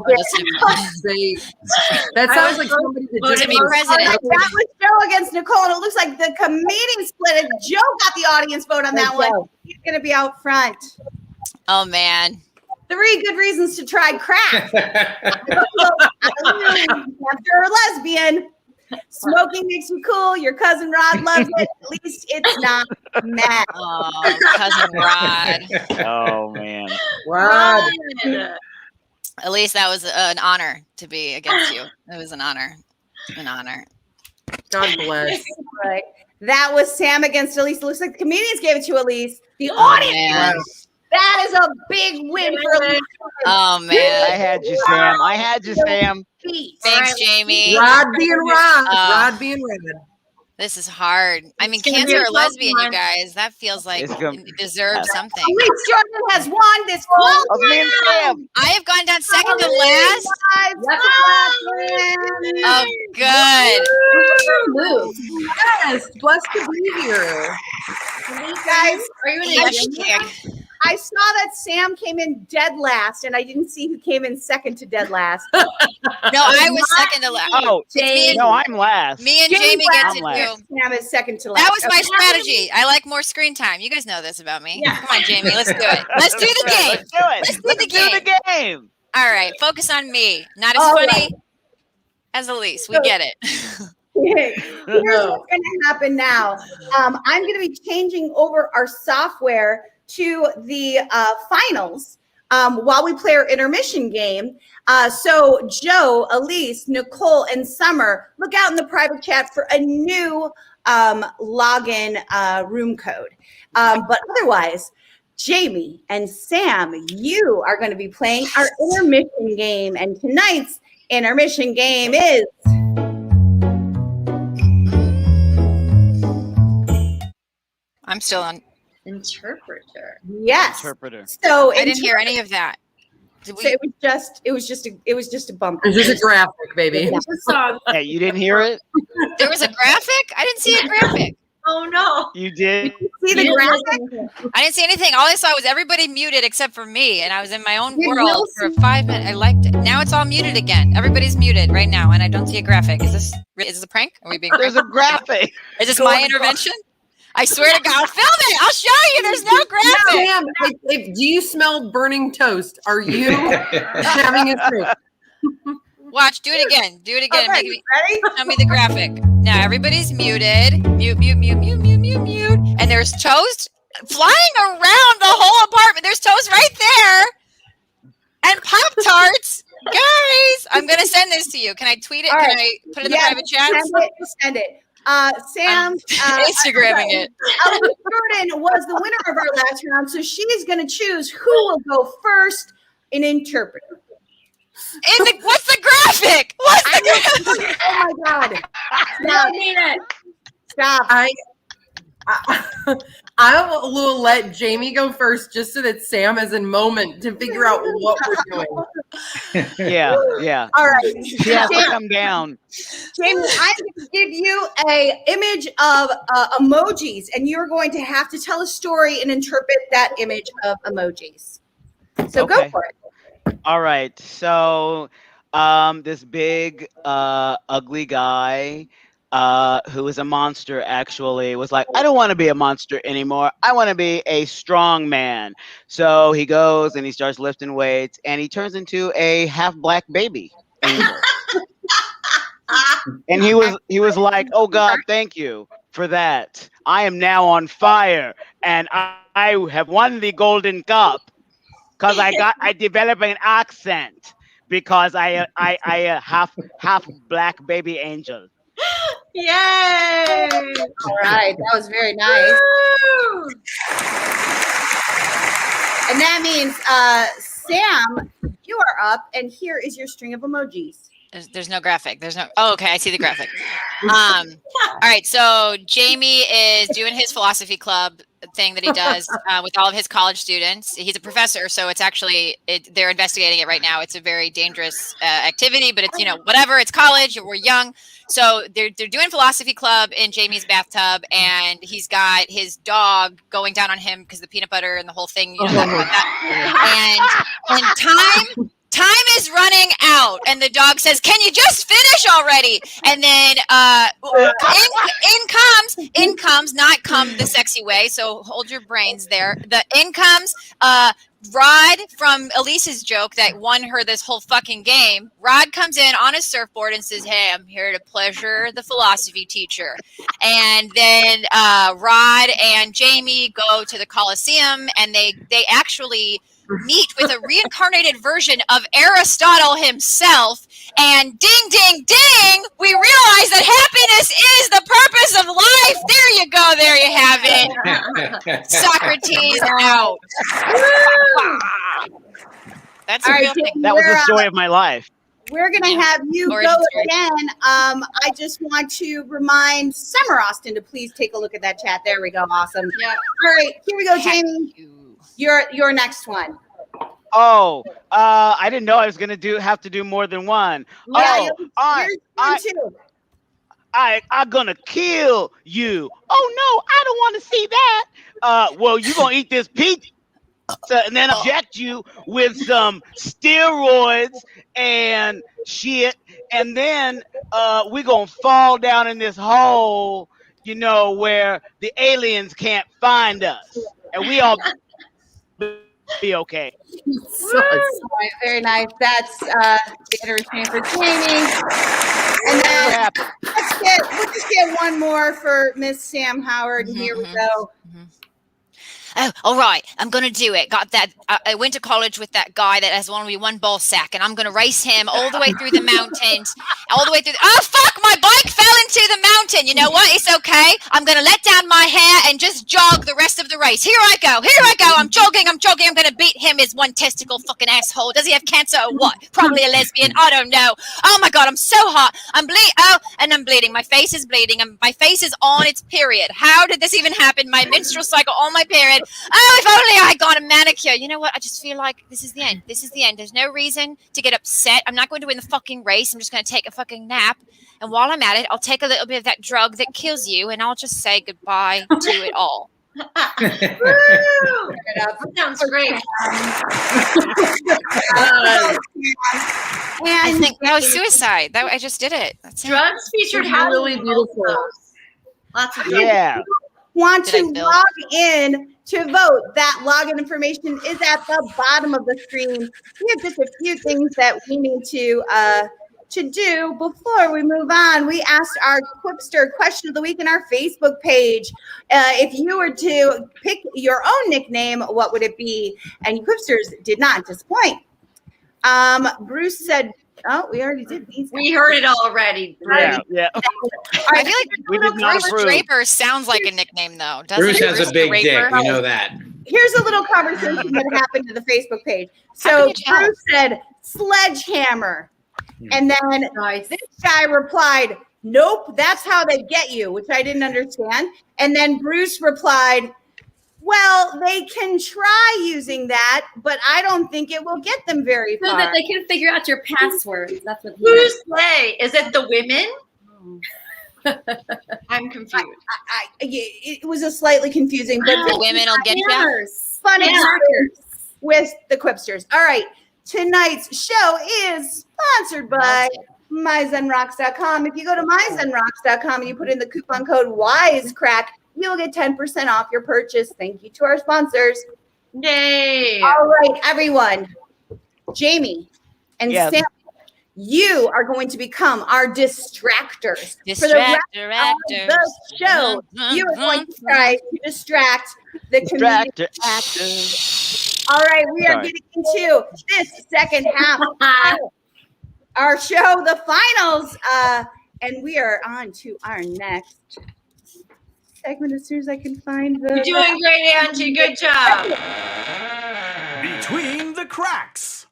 sounds like somebody that to be president. That was Joe against Nicole, and it looks like the comedian split it. Joe got the audience vote on that one. He's going to be out front. Oh, man. 3 good reasons to try crack. After a lesbian. Smoking makes you cool. Your cousin Rod loves it. At least it's not mad. Oh, cousin Rod. Oh, man. Rod. At least that was an honor to be against you. It was an honor. An honor. God bless. Right. That was Sam against Elise. It looks like the comedians gave it to Elise. The audience. Man. That is a big win for Elise. Oh, man. I had you, Sam. I had you, Sam. Thanks, Jamie. Rod being Rod. Rod being Rod. This is hard. I mean, cancer or lesbian, you guys. That feels like you deserve something. Elise Jordan has won this qualifier. I have gone down second to last. Oh, good. Yes, blessed to be here. Guys, are you I saw that Sam came in dead last, and I didn't see who came in second to dead last. No, I was second to last. Oh, no, I'm last. Me and Jamie get to do. Sam is second to last. That was my strategy. I like more screen time. You guys know this about me. Yeah. Come on, Jamie. Let's do it. Let's do the game. Let's do it. Let's do the game. All right. Focus on me. Not as funny as Elise. We get it. Here's what's going to happen now. I'm going to be changing over our software to the finals while we play our intermission game. So Joe, Elise, Nicole, and Summer, look out in the private chat for a new login room code. But otherwise, Jamie and Sam, you are going to be playing our intermission game. And tonight's intermission game is... I'm still on. Interpreter. Yes. Interpreter. So I didn't hear any of that. So it was just a bumper. It's just a graphic, baby. Hey, you didn't hear it? There was a graphic? I didn't see a graphic. Oh no! You did? See the graphic? I didn't see anything. All I saw was everybody muted except for me, and I was in my own Did world for 5 minutes. I liked it. Now it's all muted again. Everybody's muted right now, and I don't see a graphic. Is this a prank? Are we being? There's a graphic. Is this my intervention? I swear to God, I'll film it. I'll show you. There's no graphic. Sam, do you smell burning toast? Are you having a stroke? Watch. Do it again. Do it again. Okay, ready? Show me the graphic. Now everybody's muted. Mute. And there's toast flying around the whole apartment. There's toast right there. And Pop-Tarts. Guys, I'm going to send this to you. Can I tweet it? Can I put it in the private chat? Send it. Sam, Instagramming it. Elizabeth Jordan was the winner of our last round, so she is going to choose who will go first in interpreter. What's the graphic? What's the graphic? Oh my God! Stop. Need it. Stop! I will let Jamie go first, just so that Sam has a moment to figure out what we're doing. Yeah. All right. She has to come down. Jamie, I'm going to give you a image of emojis, and you're going to have to tell a story and interpret that image of emojis. So go for it. All right. So this big, ugly guy who is a monster actually was like, I don't want to be a monster anymore. I want to be a strong man. So he goes and he starts lifting weights and he turns into a half black baby angel. And he was like, oh God, thank you for that. I am now on fire and I have won the golden cup because I developed an accent because I half black baby angel. Yay! All right, that was very nice. Woo! And that means, Sam, you are up, and here is your string of emojis. There's no graphic. Oh, okay. I see the graphic. All right. So Jamie is doing his philosophy club thing that he does with all of his college students. He's a professor, so it's actually they're investigating it right now. It's a very dangerous activity, but it's whatever. It's college. We're young, so they're doing philosophy club in Jamie's bathtub, and he's got his dog going down on him because the peanut butter and the whole thing. That. And time is running out, and the dog says, "Can you just finish already?" And then in comes not come the sexy way. So hold your brains there. In comes Rod from Elise's joke that won her this whole fucking game. Rod comes in on a surfboard and says, "Hey, I'm here to pleasure the philosophy teacher." And then Rod and Jamie go to the Coliseum, and they actually meet with a reincarnated version of Aristotle himself, and ding, ding, ding, we realize that happiness is the purpose of life. There you go. There you have it. Socrates out. That's a real thing. That was the story of my life. We're going to have you go again. I just want to remind Summer Austin to please take a look at that chat. There we go. Awesome. Yeah. All right, here we go, Jamie. Your next one. Oh, I didn't know I was gonna have to do more than one. Yeah, I'm gonna kill you. Oh no, I don't want to see that. Well, you gonna eat this pizza and then inject you with some steroids and shit, and then we gonna fall down in this hole, where the aliens can't find us, and we all be okay. Right, very nice. That's the entertainment for Jamie. And then let's just get one more for Miss Sam Howard. And here we go. Oh, all right. I'm going to do it. Got that. I went to college with that guy that has only one ball sack, and I'm going to race him all the way through the mountains, all the way through. Oh, fuck. My bike fell into the mountain. You know what? It's okay. I'm going to let down my hair and just jog the rest of the race. Here I go. I'm I'm joking. I'm gonna beat him, his one testicle fucking asshole. Does he have cancer or what? Probably a lesbian. I don't know. Oh my God, I'm so hot. I'm bleeding. My face is bleeding, and my face is on its period. How did this even happen? My menstrual cycle on my period. Oh, if only I got a manicure. You know what? I just feel like this is the end. There's no reason to get upset. I'm not going to win the fucking race. I'm just going to take a fucking nap. And while I'm at it, I'll take a little bit of that drug that kills you, and I'll just say goodbye to it all. That sounds great. I think that was suicide. I just did it. That's drugs featured really beautiful. Lots of drugs. Yeah. Want to log in to vote? That login information is at the bottom of the screen. We have just a few things that we need to do before we move on. We asked our Quipster question of the week in our Facebook page. If you were to pick your own nickname, what would it be? And Quipsters did not disappoint. Bruce said, oh, we already did these. We heard it already. Yeah. I feel like Bruce Draper sounds like a nickname, though. Bruce has a big dick. You know that. Here's a little conversation that happened to the Facebook page. So Bruce said, sledgehammer. And then this guy replied, nope, that's how they get you, which I didn't understand. And then Bruce replied, well, they can try using that, but I don't think it will get them very far. So that they can figure out your passwords. That's what Who's they? Is it the women? I'm confused. It was a slightly confusing, but the women will get you. Fun experience with the Quipsters. All right. Tonight's show is sponsored by myzenrocks.com. If you go to myzenrocks.com and you put in the coupon code Wisecrack, you'll get 10% off your purchase. Thank you to our sponsors. Yay. All right, everyone. Jamie and Sam, you are going to become our distractors. For the rest of the show, you are going to try to distract the community. All right, we are getting into this second half of our show, the finals, and we are on to our next segment as soon as I can find the... You're doing great, Angie. Good job. Between the cracks.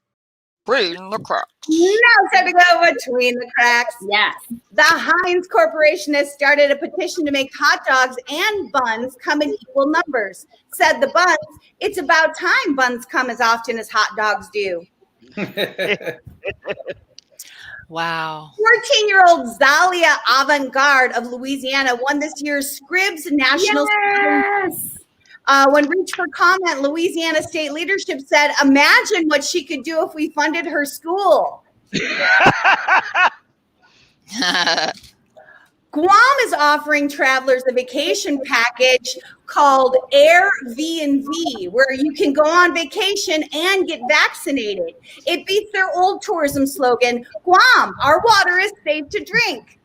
Between the cracks. Now it's time to go between the cracks. Yes. The Heinz Corporation has started a petition to make hot dogs and buns come in equal numbers. Said the buns, it's about time buns come as often as hot dogs do. Wow. 14-year-old Zalia Avant-Garde of Louisiana won this year's Scribs National. Yes. When reached for comment, Louisiana state leadership said, imagine what she could do if we funded her school. Guam is offering travelers a vacation package called Airbnb, where you can go on vacation and get vaccinated. It beats their old tourism slogan, Guam, our water is safe to drink.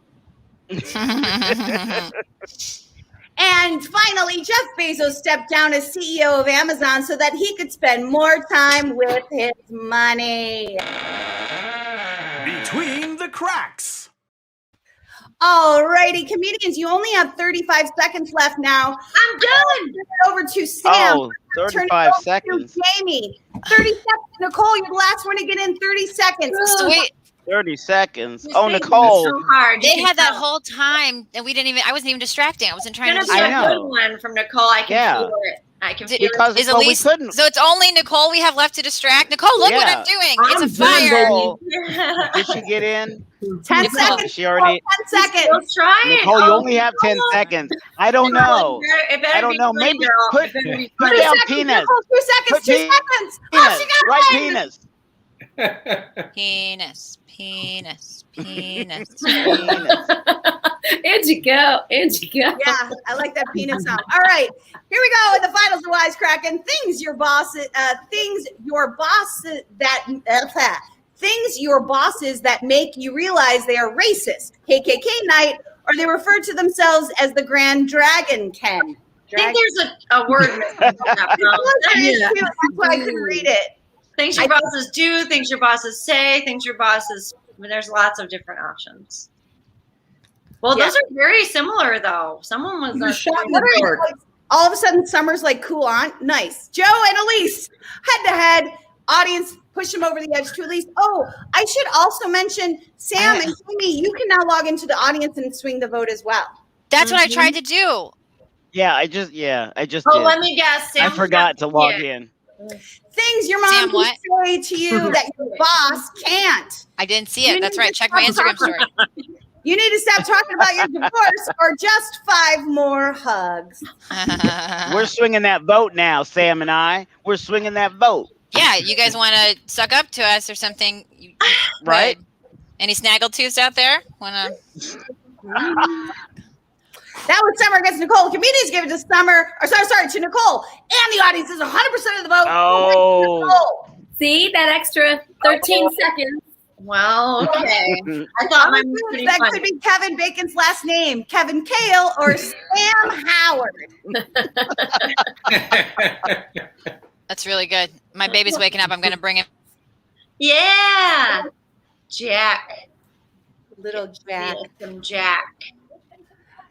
And finally, Jeff Bezos stepped down as CEO of Amazon so that he could spend more time with his money. Between the cracks. All righty, comedians, you only have 35 seconds left now. I'm done. Turn it over to Sam. Oh, 35 seconds. To Jamie. 30 seconds. Nicole, you're the last one to get in. 30 seconds. Sweet. 30 seconds. Oh, Nicole. So hard. They had that whole time, and I wasn't even distracting. I wasn't trying to distract. distract. I know. Good one from Nicole. I can feel it. I can feel because it. we couldn't. So it's only Nicole we have left to distract. Nicole, look what I'm doing. It's a fire. Did she get in? 10 seconds. She already. 10 seconds. Let's try it. Nicole, you only have 10 seconds. I don't know. I don't know. Maybe put down penis. 2 seconds. 2 seconds. Oh, she got right penis. Penis. Penis. Penis. Angie, go. Angie, go. Yeah, I like that penis song. All right, here we go in the finals of Wisecrackin. Things your bosses that make you realize they are racist. KKK night, or they refer to themselves as the Grand Dragon Ken. I think there's a word missing from that. That's why I couldn't read it. Things your bosses do, things your bosses say, things your bosses. I mean, there's lots of different options. Well, those are very similar, though. Someone was All of a sudden, Summer's like, cool on, nice. Joe and Elise, head to head. Audience, push them over the edge to Elise. Oh, I should also mention, Sam and Amy, you can now log into the audience and swing the vote as well. That's what I tried to do. Yeah, I just Oh, did. let me guess. I Sam forgot to log in. Things your mom can say to you that your boss can't. I didn't see it. That's right. Check my Instagram story. You need to stop talking about your divorce or just 5 more hugs. We're swinging that vote now, Sam and I. We're swinging that vote. Yeah, you guys want to suck up to us or something? Right? Any snaggletooths out there? Wanna? That was Summer against Nicole. Comedians give it to Summer, or sorry, to Nicole. And the audience is 100% of the vote. Oh. See that extra 13 seconds? Well, okay. I thought mine was pretty that funny. could be Kevin Bacon's last name, Kevin Kale or Sam Howard. That's really good. My baby's waking up. I'm going to bring him. Yeah. Jack. Little Jack. Some Jack.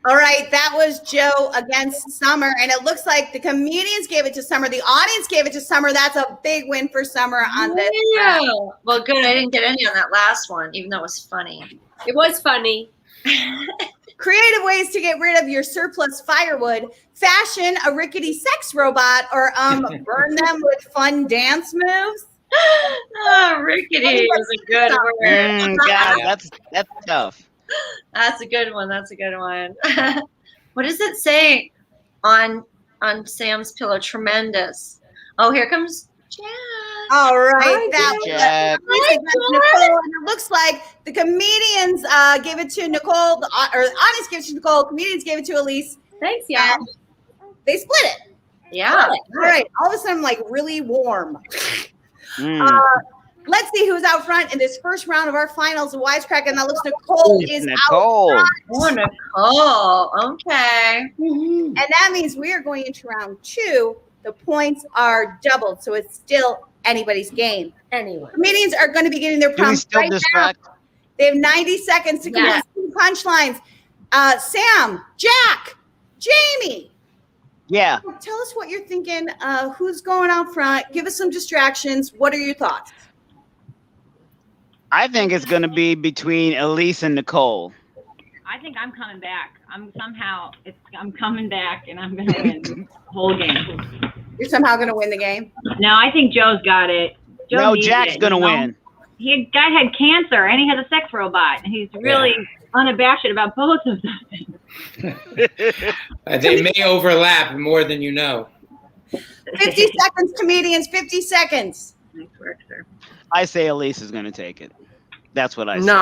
All right, that was Joe against Summer, and it looks like the comedians gave it to Summer. The audience gave it to Summer. That's a big win for Summer on this. Yeah. Well, good. I didn't get any on that last one, even though it was funny. It was funny. Creative ways to get rid of your surplus firewood: fashion a rickety sex robot, or burn them with fun dance moves. Oh, rickety is a good word. God, that's tough. That's a good one. That's a good one. What does it say on Sam's pillow? Tremendous. Oh, here comes Jack. All right, Hi, that Jack. was Nicole, and it looks like the comedians gave it to Nicole, or the audience gave it to Nicole. Comedians gave it to Elise. Thanks, y'all. They split it. Yeah. All right. All of a sudden, I'm like really warm. Let's see who's out front in this first round of our finals of Wisecrackin. That looks Nicole is Nicole. out Oh, front. Nicole. Okay. And that means we are going into round 2. The points are doubled, so it's still anybody's game. Anyone. Comedians are going to be getting their Do we prompts still right distract? now. They have 90 seconds to Yes. complete punchlines. Sam, Jack, Jamie. Yeah. Tell us what you're thinking. Who's going out front? Give us some distractions. What are your thoughts? I think it's going to be between Elise and Nicole. I think I'm coming back. I'm coming back, and I'm going to win the whole game. You're somehow going to win the game? No, I think Joe's got it. Joe No, needs Jack's it, going to you know? win. Guy had cancer, and he has a sex robot, and he's really unabashed about both of them. They may overlap more than you know. 50 seconds, comedians. 50 seconds. Nice work, sir. I say Elise is going to take it. That's what I say. No.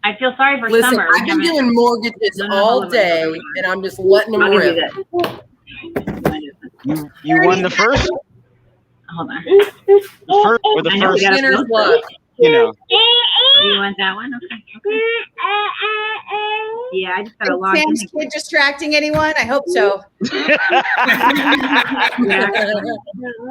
I feel sorry for Listen, Summer. I've been doing mortgages all day, and I'm just letting them I'll give rip. you You won the first? Hold on. The first or the I know, we first? gotta Beginner's filter. luck. You know. You want that one? Okay. Yeah, I just got a Is long Sam's kid distracting anyone? I hope so.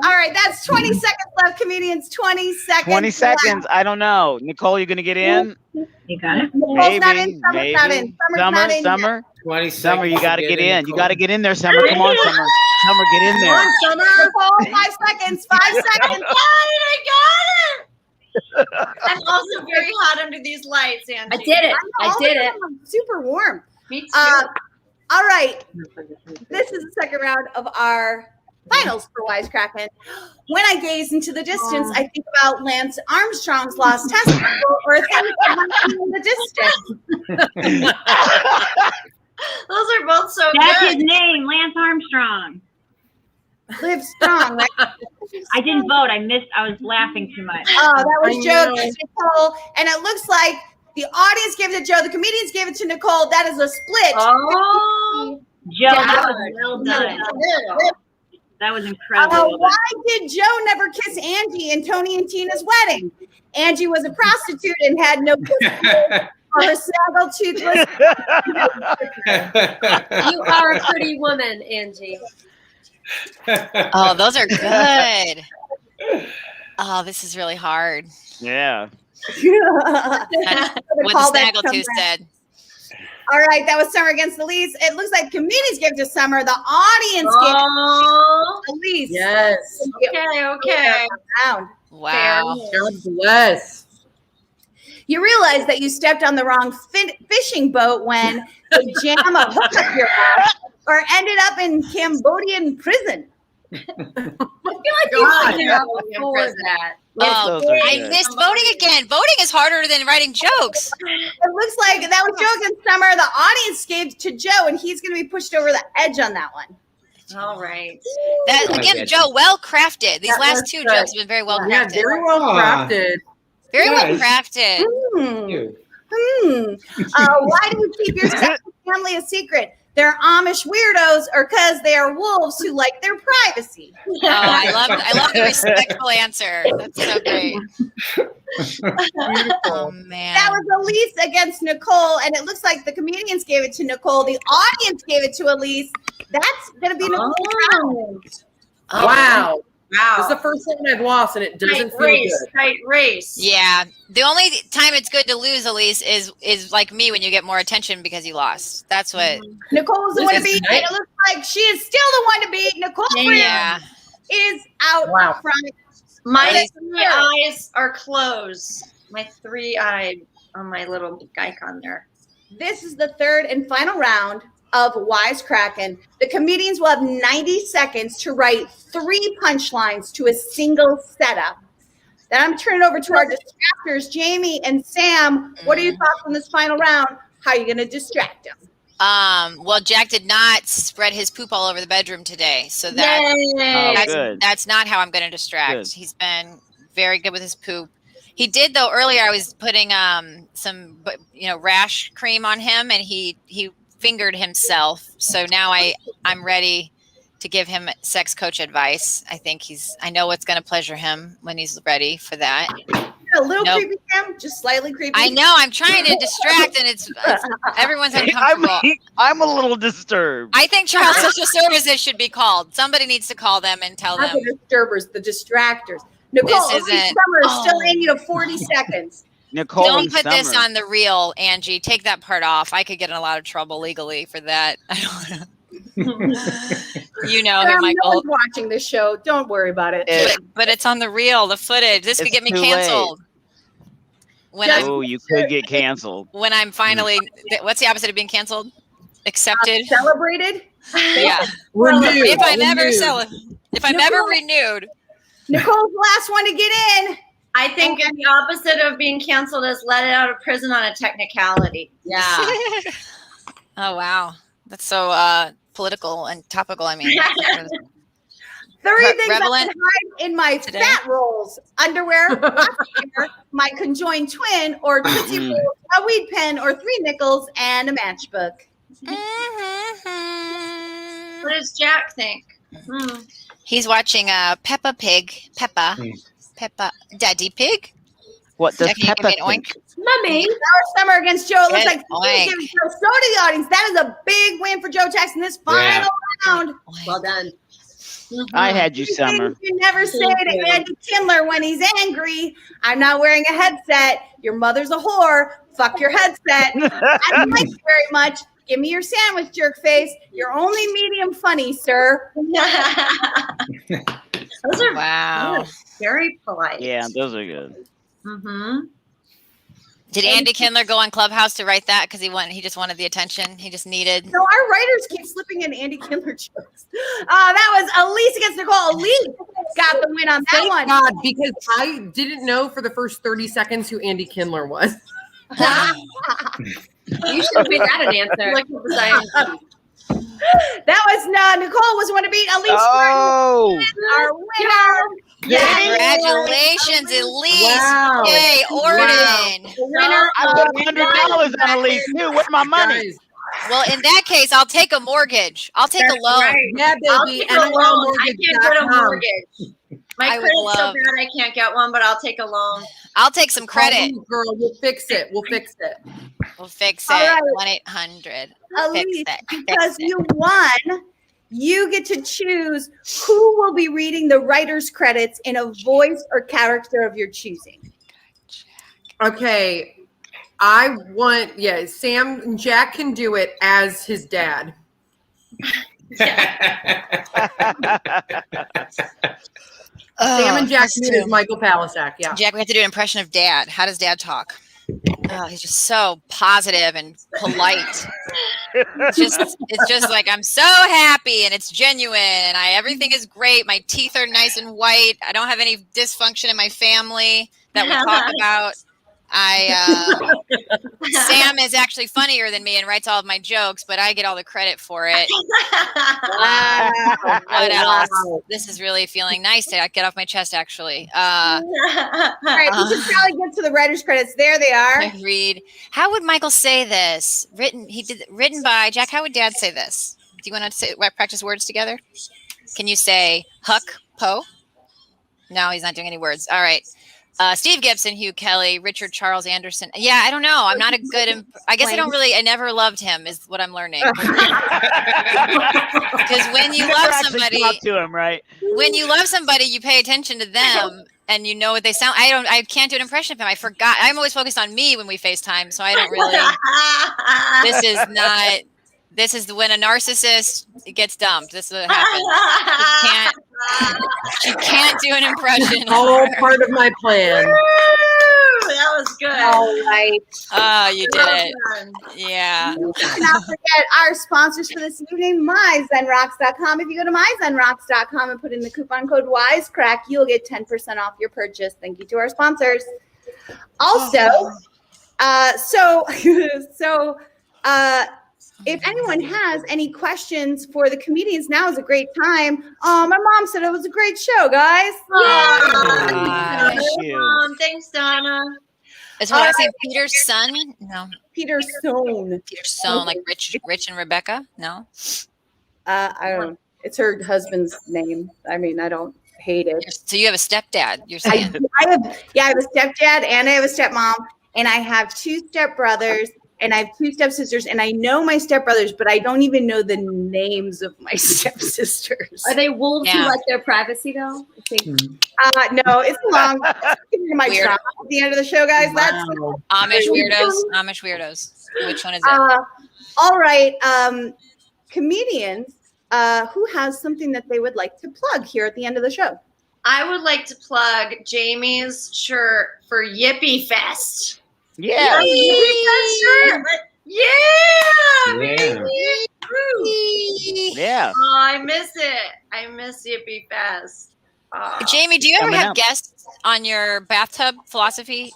All right, that's 20 seconds left, comedians. 20 seconds. 20 seconds. I don't know. Nicole, you going to get in? You got it? Nicole's not in. Summer's not in. Summer's not in. Summer? 20 Summer, you seconds got to to get get in, in. You Nicole. got to get in there, Summer. Come on, Summer. Summer, get in there. Nicole, 5 seconds. 5 seconds. I got it. I'm also very hot under these lights, Angie. I did it. I did it. I'm super warm. Me too. All right. This is the second round of our finals for Wisecrackin. When I gaze into the distance, I think about Lance Armstrong's lost testicle or things that might be in the distance. Those are both so That's good. his name, Lance Armstrong. Live strong, right? I didn't vote. I was laughing too much. Oh, that was I Joe know. against Nicole. And it looks like the audience gave it to Joe. The comedians gave it to Nicole. That is a split. Oh. Joe, that was well done. That was incredible. Why did Joe never kiss Angie in Tony and Tina's wedding? Angie was a prostitute and had no kiss for her snaggle toothless. You are a pretty woman, Angie. Oh, those are good. Oh, this is really hard. Yeah. That's what the snaggletooth said. All right, that was Summer against Elise. It looks like comedians gave to Summer. The audience gave to Elise. Yes. Okay. Wow. God bless. You realize that you stepped on the wrong fishing boat when they jam a hook up your ass or ended up in Cambodian prison. I feel like you can afford that. Oh, I missed voting again. Voting is harder than writing jokes. It looks like that was Joe against Summer. The audience gave to Joe, and he's going to be pushed over the edge on that one. All right. That again, Joe, well crafted. These last two jokes have been very well crafted. Yeah, very well crafted. Very well crafted. Why do you keep your family a secret? They're Amish weirdos, or because they are wolves who like their privacy. Oh, I love the respectful answer. That's so great. Oh man, that was Elise against Nicole, and it looks like the comedians gave it to Nicole. The audience gave it to Elise. That's gonna be Nicole's round. Wow. This is the first time I've lost, and it doesn't feel good. Tight race. Yeah. The only time it's good to lose, Elise, is like me when you get more attention because you lost. That's what. Nicole's the one to beat, and it looks like she is still the one to beat. Nicole is out front. My three eyes are closed. My 3-eyed on my little icon there. This is the third and final round of Wisecrackin. The comedians will have 90 seconds to write 3 punchlines to a single setup. Then I'm turning over to our distractors, Jamie and Sam. What are your thoughts on this final round? How are you going to distract them? Well, Jack did not spread his poop all over the bedroom today, so that's not how I'm going to distract. Good. He's been very good with his poop. He did though earlier. I was putting some rash cream on him, and he fingered himself. So now I'm ready to give him sex coach advice. I know what's going to pleasure him when he's ready for that. A little creepy, Sam, just slightly creepy. I know. I'm trying to distract, and it's everyone's uncomfortable. I'm a little disturbed. I think Child Social Services should be called. Somebody needs to call them and tell them. The disturbers, the distractors. Nicole, Summer is still in you to 40 seconds. Nicole, don't put this on the reel, Angie. Take that part off. I could get in a lot of trouble legally for that. I don't know. You know who Michael. No one's watching this show. Don't worry about it. But it's on the reel, the footage. This could get me canceled. You could get canceled. When I'm finally, what's the opposite of being canceled? Accepted. Celebrated. Yeah. Renewed. If I'm ever renewed. Nicole's the last one to get in. I think the opposite of being canceled is let it out of prison on a technicality. Yeah. Oh wow, that's so political and topical. I mean, 3 things I can hide in my fat rolls: underwear, my conjoined twin, or Tootsie Rolls, a weed pen, or 3 nickels and a matchbook. What does Jack think? He's watching Peppa Pig. Peppa, Daddy Pig. What does Peppa think? Mummy. That was Summer against Joe. It looks like so to the audience. That is a big win for Joe Jackson this final round. Well done. I had you, Summer. You never say to Andy Kindler when he's angry, I'm not wearing a headset. Your mother's a whore. Fuck your headset. I don't like you very much. Give me your sandwich, jerk face. You're only medium funny, sir. Those are very polite. Yeah, those are good. Did Andy Kindler go on Clubhouse to write that because he just wanted the attention? He just needed. No, our writers keep slipping in Andy Kindler jokes. That was Elise against Nicole. Elise got the win on that one. God, because I didn't know for the first 30 seconds who Andy Kindler was. You should have made that an answer. That was Nicole was one to beat Elise. Our winner. Congratulations, Elise. Wow. Yay, Orden. Wow. I put $100 on Elise too. Where's my money? Well, in that case, I'll take a mortgage. I'll take a loan. Right. Yeah, baby. I'll take a loan. I can't get a mortgage. My credit's so bad I can't get one, but I'll take a loan. I'll take some credit. Oh, girl, we'll fix it. We'll fix it. We'll fix it. 1-800. Elise, because you won, you get to choose who will be reading the writer's credits in a voice or character of your choosing. Okay. I want, Sam and Jack can do it as his dad. Sam and Jack can do it as Michael Palisak. Yeah. Jack, we have to do an impression of Dad. How does Dad talk? Oh, he's just so positive and polite. It's just like, I'm so happy and it's genuine and everything is great. My teeth are nice and white. I don't have any dysfunction in my family that we talk about. Sam is actually funnier than me and writes all of my jokes, but I get all the credit for it. What else? This is really feeling nice to get off my chest, actually. All right, we should probably get to the writer's credits. There they are. I read. How would Michael say this? Written by Jack. How would Dad say this? Do you want to practice words together? Can you say Huck Poe? No, he's not doing any words. All right. Steve Gibson, Hugh Kelly, Richard Charles Anderson. Yeah, I don't know. I'm not a good. I guess I never loved him. Is what I'm learning. Because when you love somebody, talk to him, right? When you love somebody, you pay attention to them and you know what they sound. I can't do an impression of him. I forgot. I'm always focused on me when we FaceTime, so I don't really. This is when a narcissist gets dumped. This is what happens. She can't do an impression. All part of my plan. That was good. All right. Oh, you did it. Yeah. Not forget our sponsors for this evening, myzenrocks.com. If you go to myzenrocks.com and put in the coupon code Wisecrack, you'll get 10% off your purchase. Thank you to our sponsors. Also, if anyone has any questions for the comedians, now is a great time. My mom said it was a great show, guys. Mom. Thanks, Donna. Is what I say Peter's son? No. Peter's son. Peter's son, like Rich and Rebecca? No. I don't. It's her husband's name. I mean, I don't hate it. So you have a stepdad. You're saying? I have a stepdad and I have a stepmom, and I have 2 stepbrothers. And I have 2 stepsisters, and I know my stepbrothers, but I don't even know the names of my stepsisters. Are they wolves who like their privacy, though? I think. No, it's long. My trauma at the end of the show, guys. That's Amish weirdos. Which one is it? All right, comedians. Who has something that they would like to plug here at the end of the show? I would like to plug Jamie's shirt for Yippee Fest. Yeah. Yeah. Oh, I miss it. I miss Yippee Fest. Jamie, do you ever have guests on your bathtub philosophy?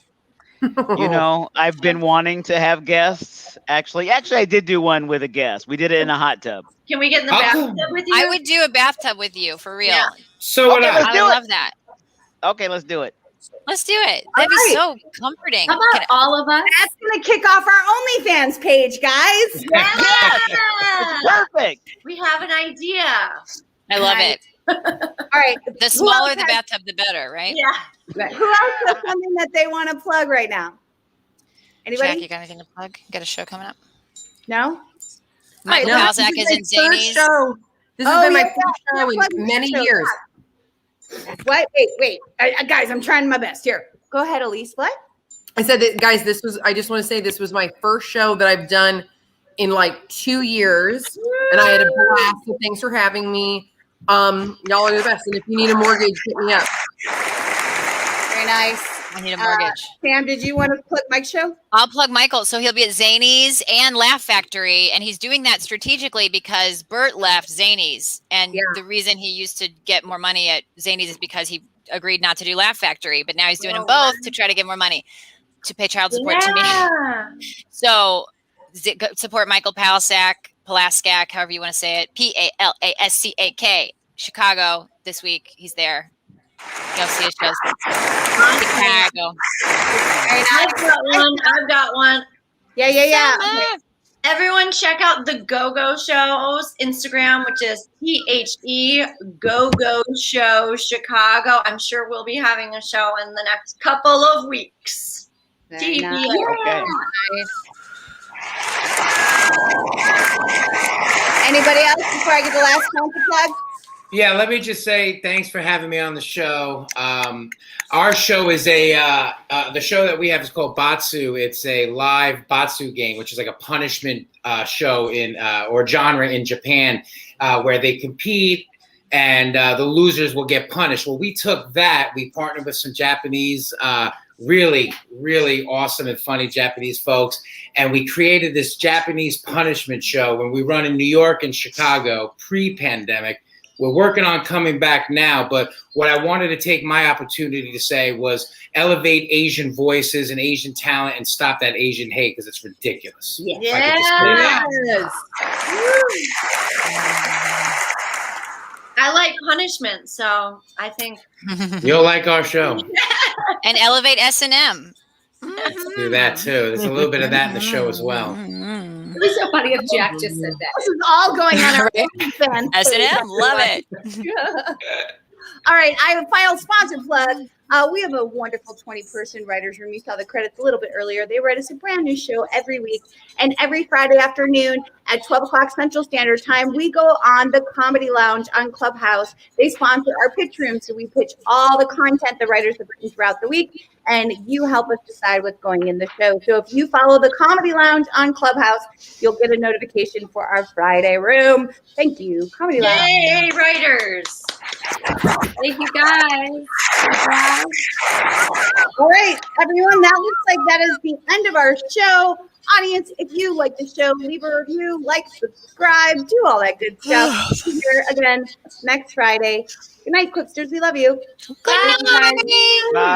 You know, I've been wanting to have guests. Actually, I did do one with a guest. We did it in a hot tub. Can we get in the bathtub with you? I would do a bathtub with you for real. Yeah. So okay, I love that. Okay, let's do it. Let's do it. That'd be so comforting. How about all of us? That's going to kick off our OnlyFans page, guys. Perfect. We have an idea. I love it. All right. The smaller the bathtub, the better, right? Yeah. Right. Who else has something that they want to plug right now? Anybody? Jack, you got anything to plug? Got a show coming up? No? Michael Palisak is in Zanies. This has been my first show in many years. What? Wait. Guys, I'm trying my best. Here. Go ahead, Elise. What? I said that, guys, I just want to say this was my first show that I've done in like 2 years. And I had a blast. So thanks for having me. Y'all are the best. And if you need a mortgage, hit me up. Very nice. I need a mortgage. Sam, did you want to plug Mike's show? I'll plug Michael. So he'll be at Zanies and Laugh Factory. And he's doing that strategically because Bert left Zanies. And the reason he used to get more money at Zanies is because he agreed not to do Laugh Factory. But now he's doing them both to try to get more money to pay child support to me. So support Michael Palisak, however you want to say it. Palaskack, Chicago this week. He's there. Go see his shows. Chicago. I've got one. Yeah. Okay. Everyone check out the Go-Go Show's Instagram, which is THE Go-Go Show Chicago. I'm sure we'll be having a show in the next couple of weeks. Very nice. Okay. Anybody else before I get the last one to plug? Yeah, let me just say thanks for having me on the show. Our show is the show that we have is called BATSU. It's a live BATSU game, which is like a punishment show or genre in Japan, where they compete and the losers will get punished. Well, we took that. We partnered with some Japanese, really, really awesome and funny Japanese folks, and we created this Japanese punishment show. When we run in New York and Chicago pre-pandemic. We're working on coming back now, but what I wanted to take my opportunity to say was elevate Asian voices and Asian talent and stop that Asian hate because it's ridiculous. Yes. I like punishment, so I think you'll like our show. And elevate S&M. Let's do that too. There's a little bit of that in the show as well. It was so funny if Jack just said that. This is all going on our fan. S&M, love it. All right, I have a final sponsor plug. We have a wonderful 20-person writers room. You saw the credits a little bit earlier. They write us a brand new show every week. And every Friday afternoon at 12 o'clock Central Standard Time, we go on the Comedy Lounge on Clubhouse. They sponsor our pitch room, so we pitch all the content the writers have written throughout the week, and you help us decide what's going in the show. So if you follow the Comedy Lounge on Clubhouse, you'll get a notification for our Friday room. Thank you, Comedy Lounge. yay, writers. Thank you, guys. All right, everyone, that looks like that is the end of our show. Audience, if you like the show, leave a review, like, subscribe, do all that good stuff. See you here again next Friday. Good night, Quipsters. We love you. Good night. Bye.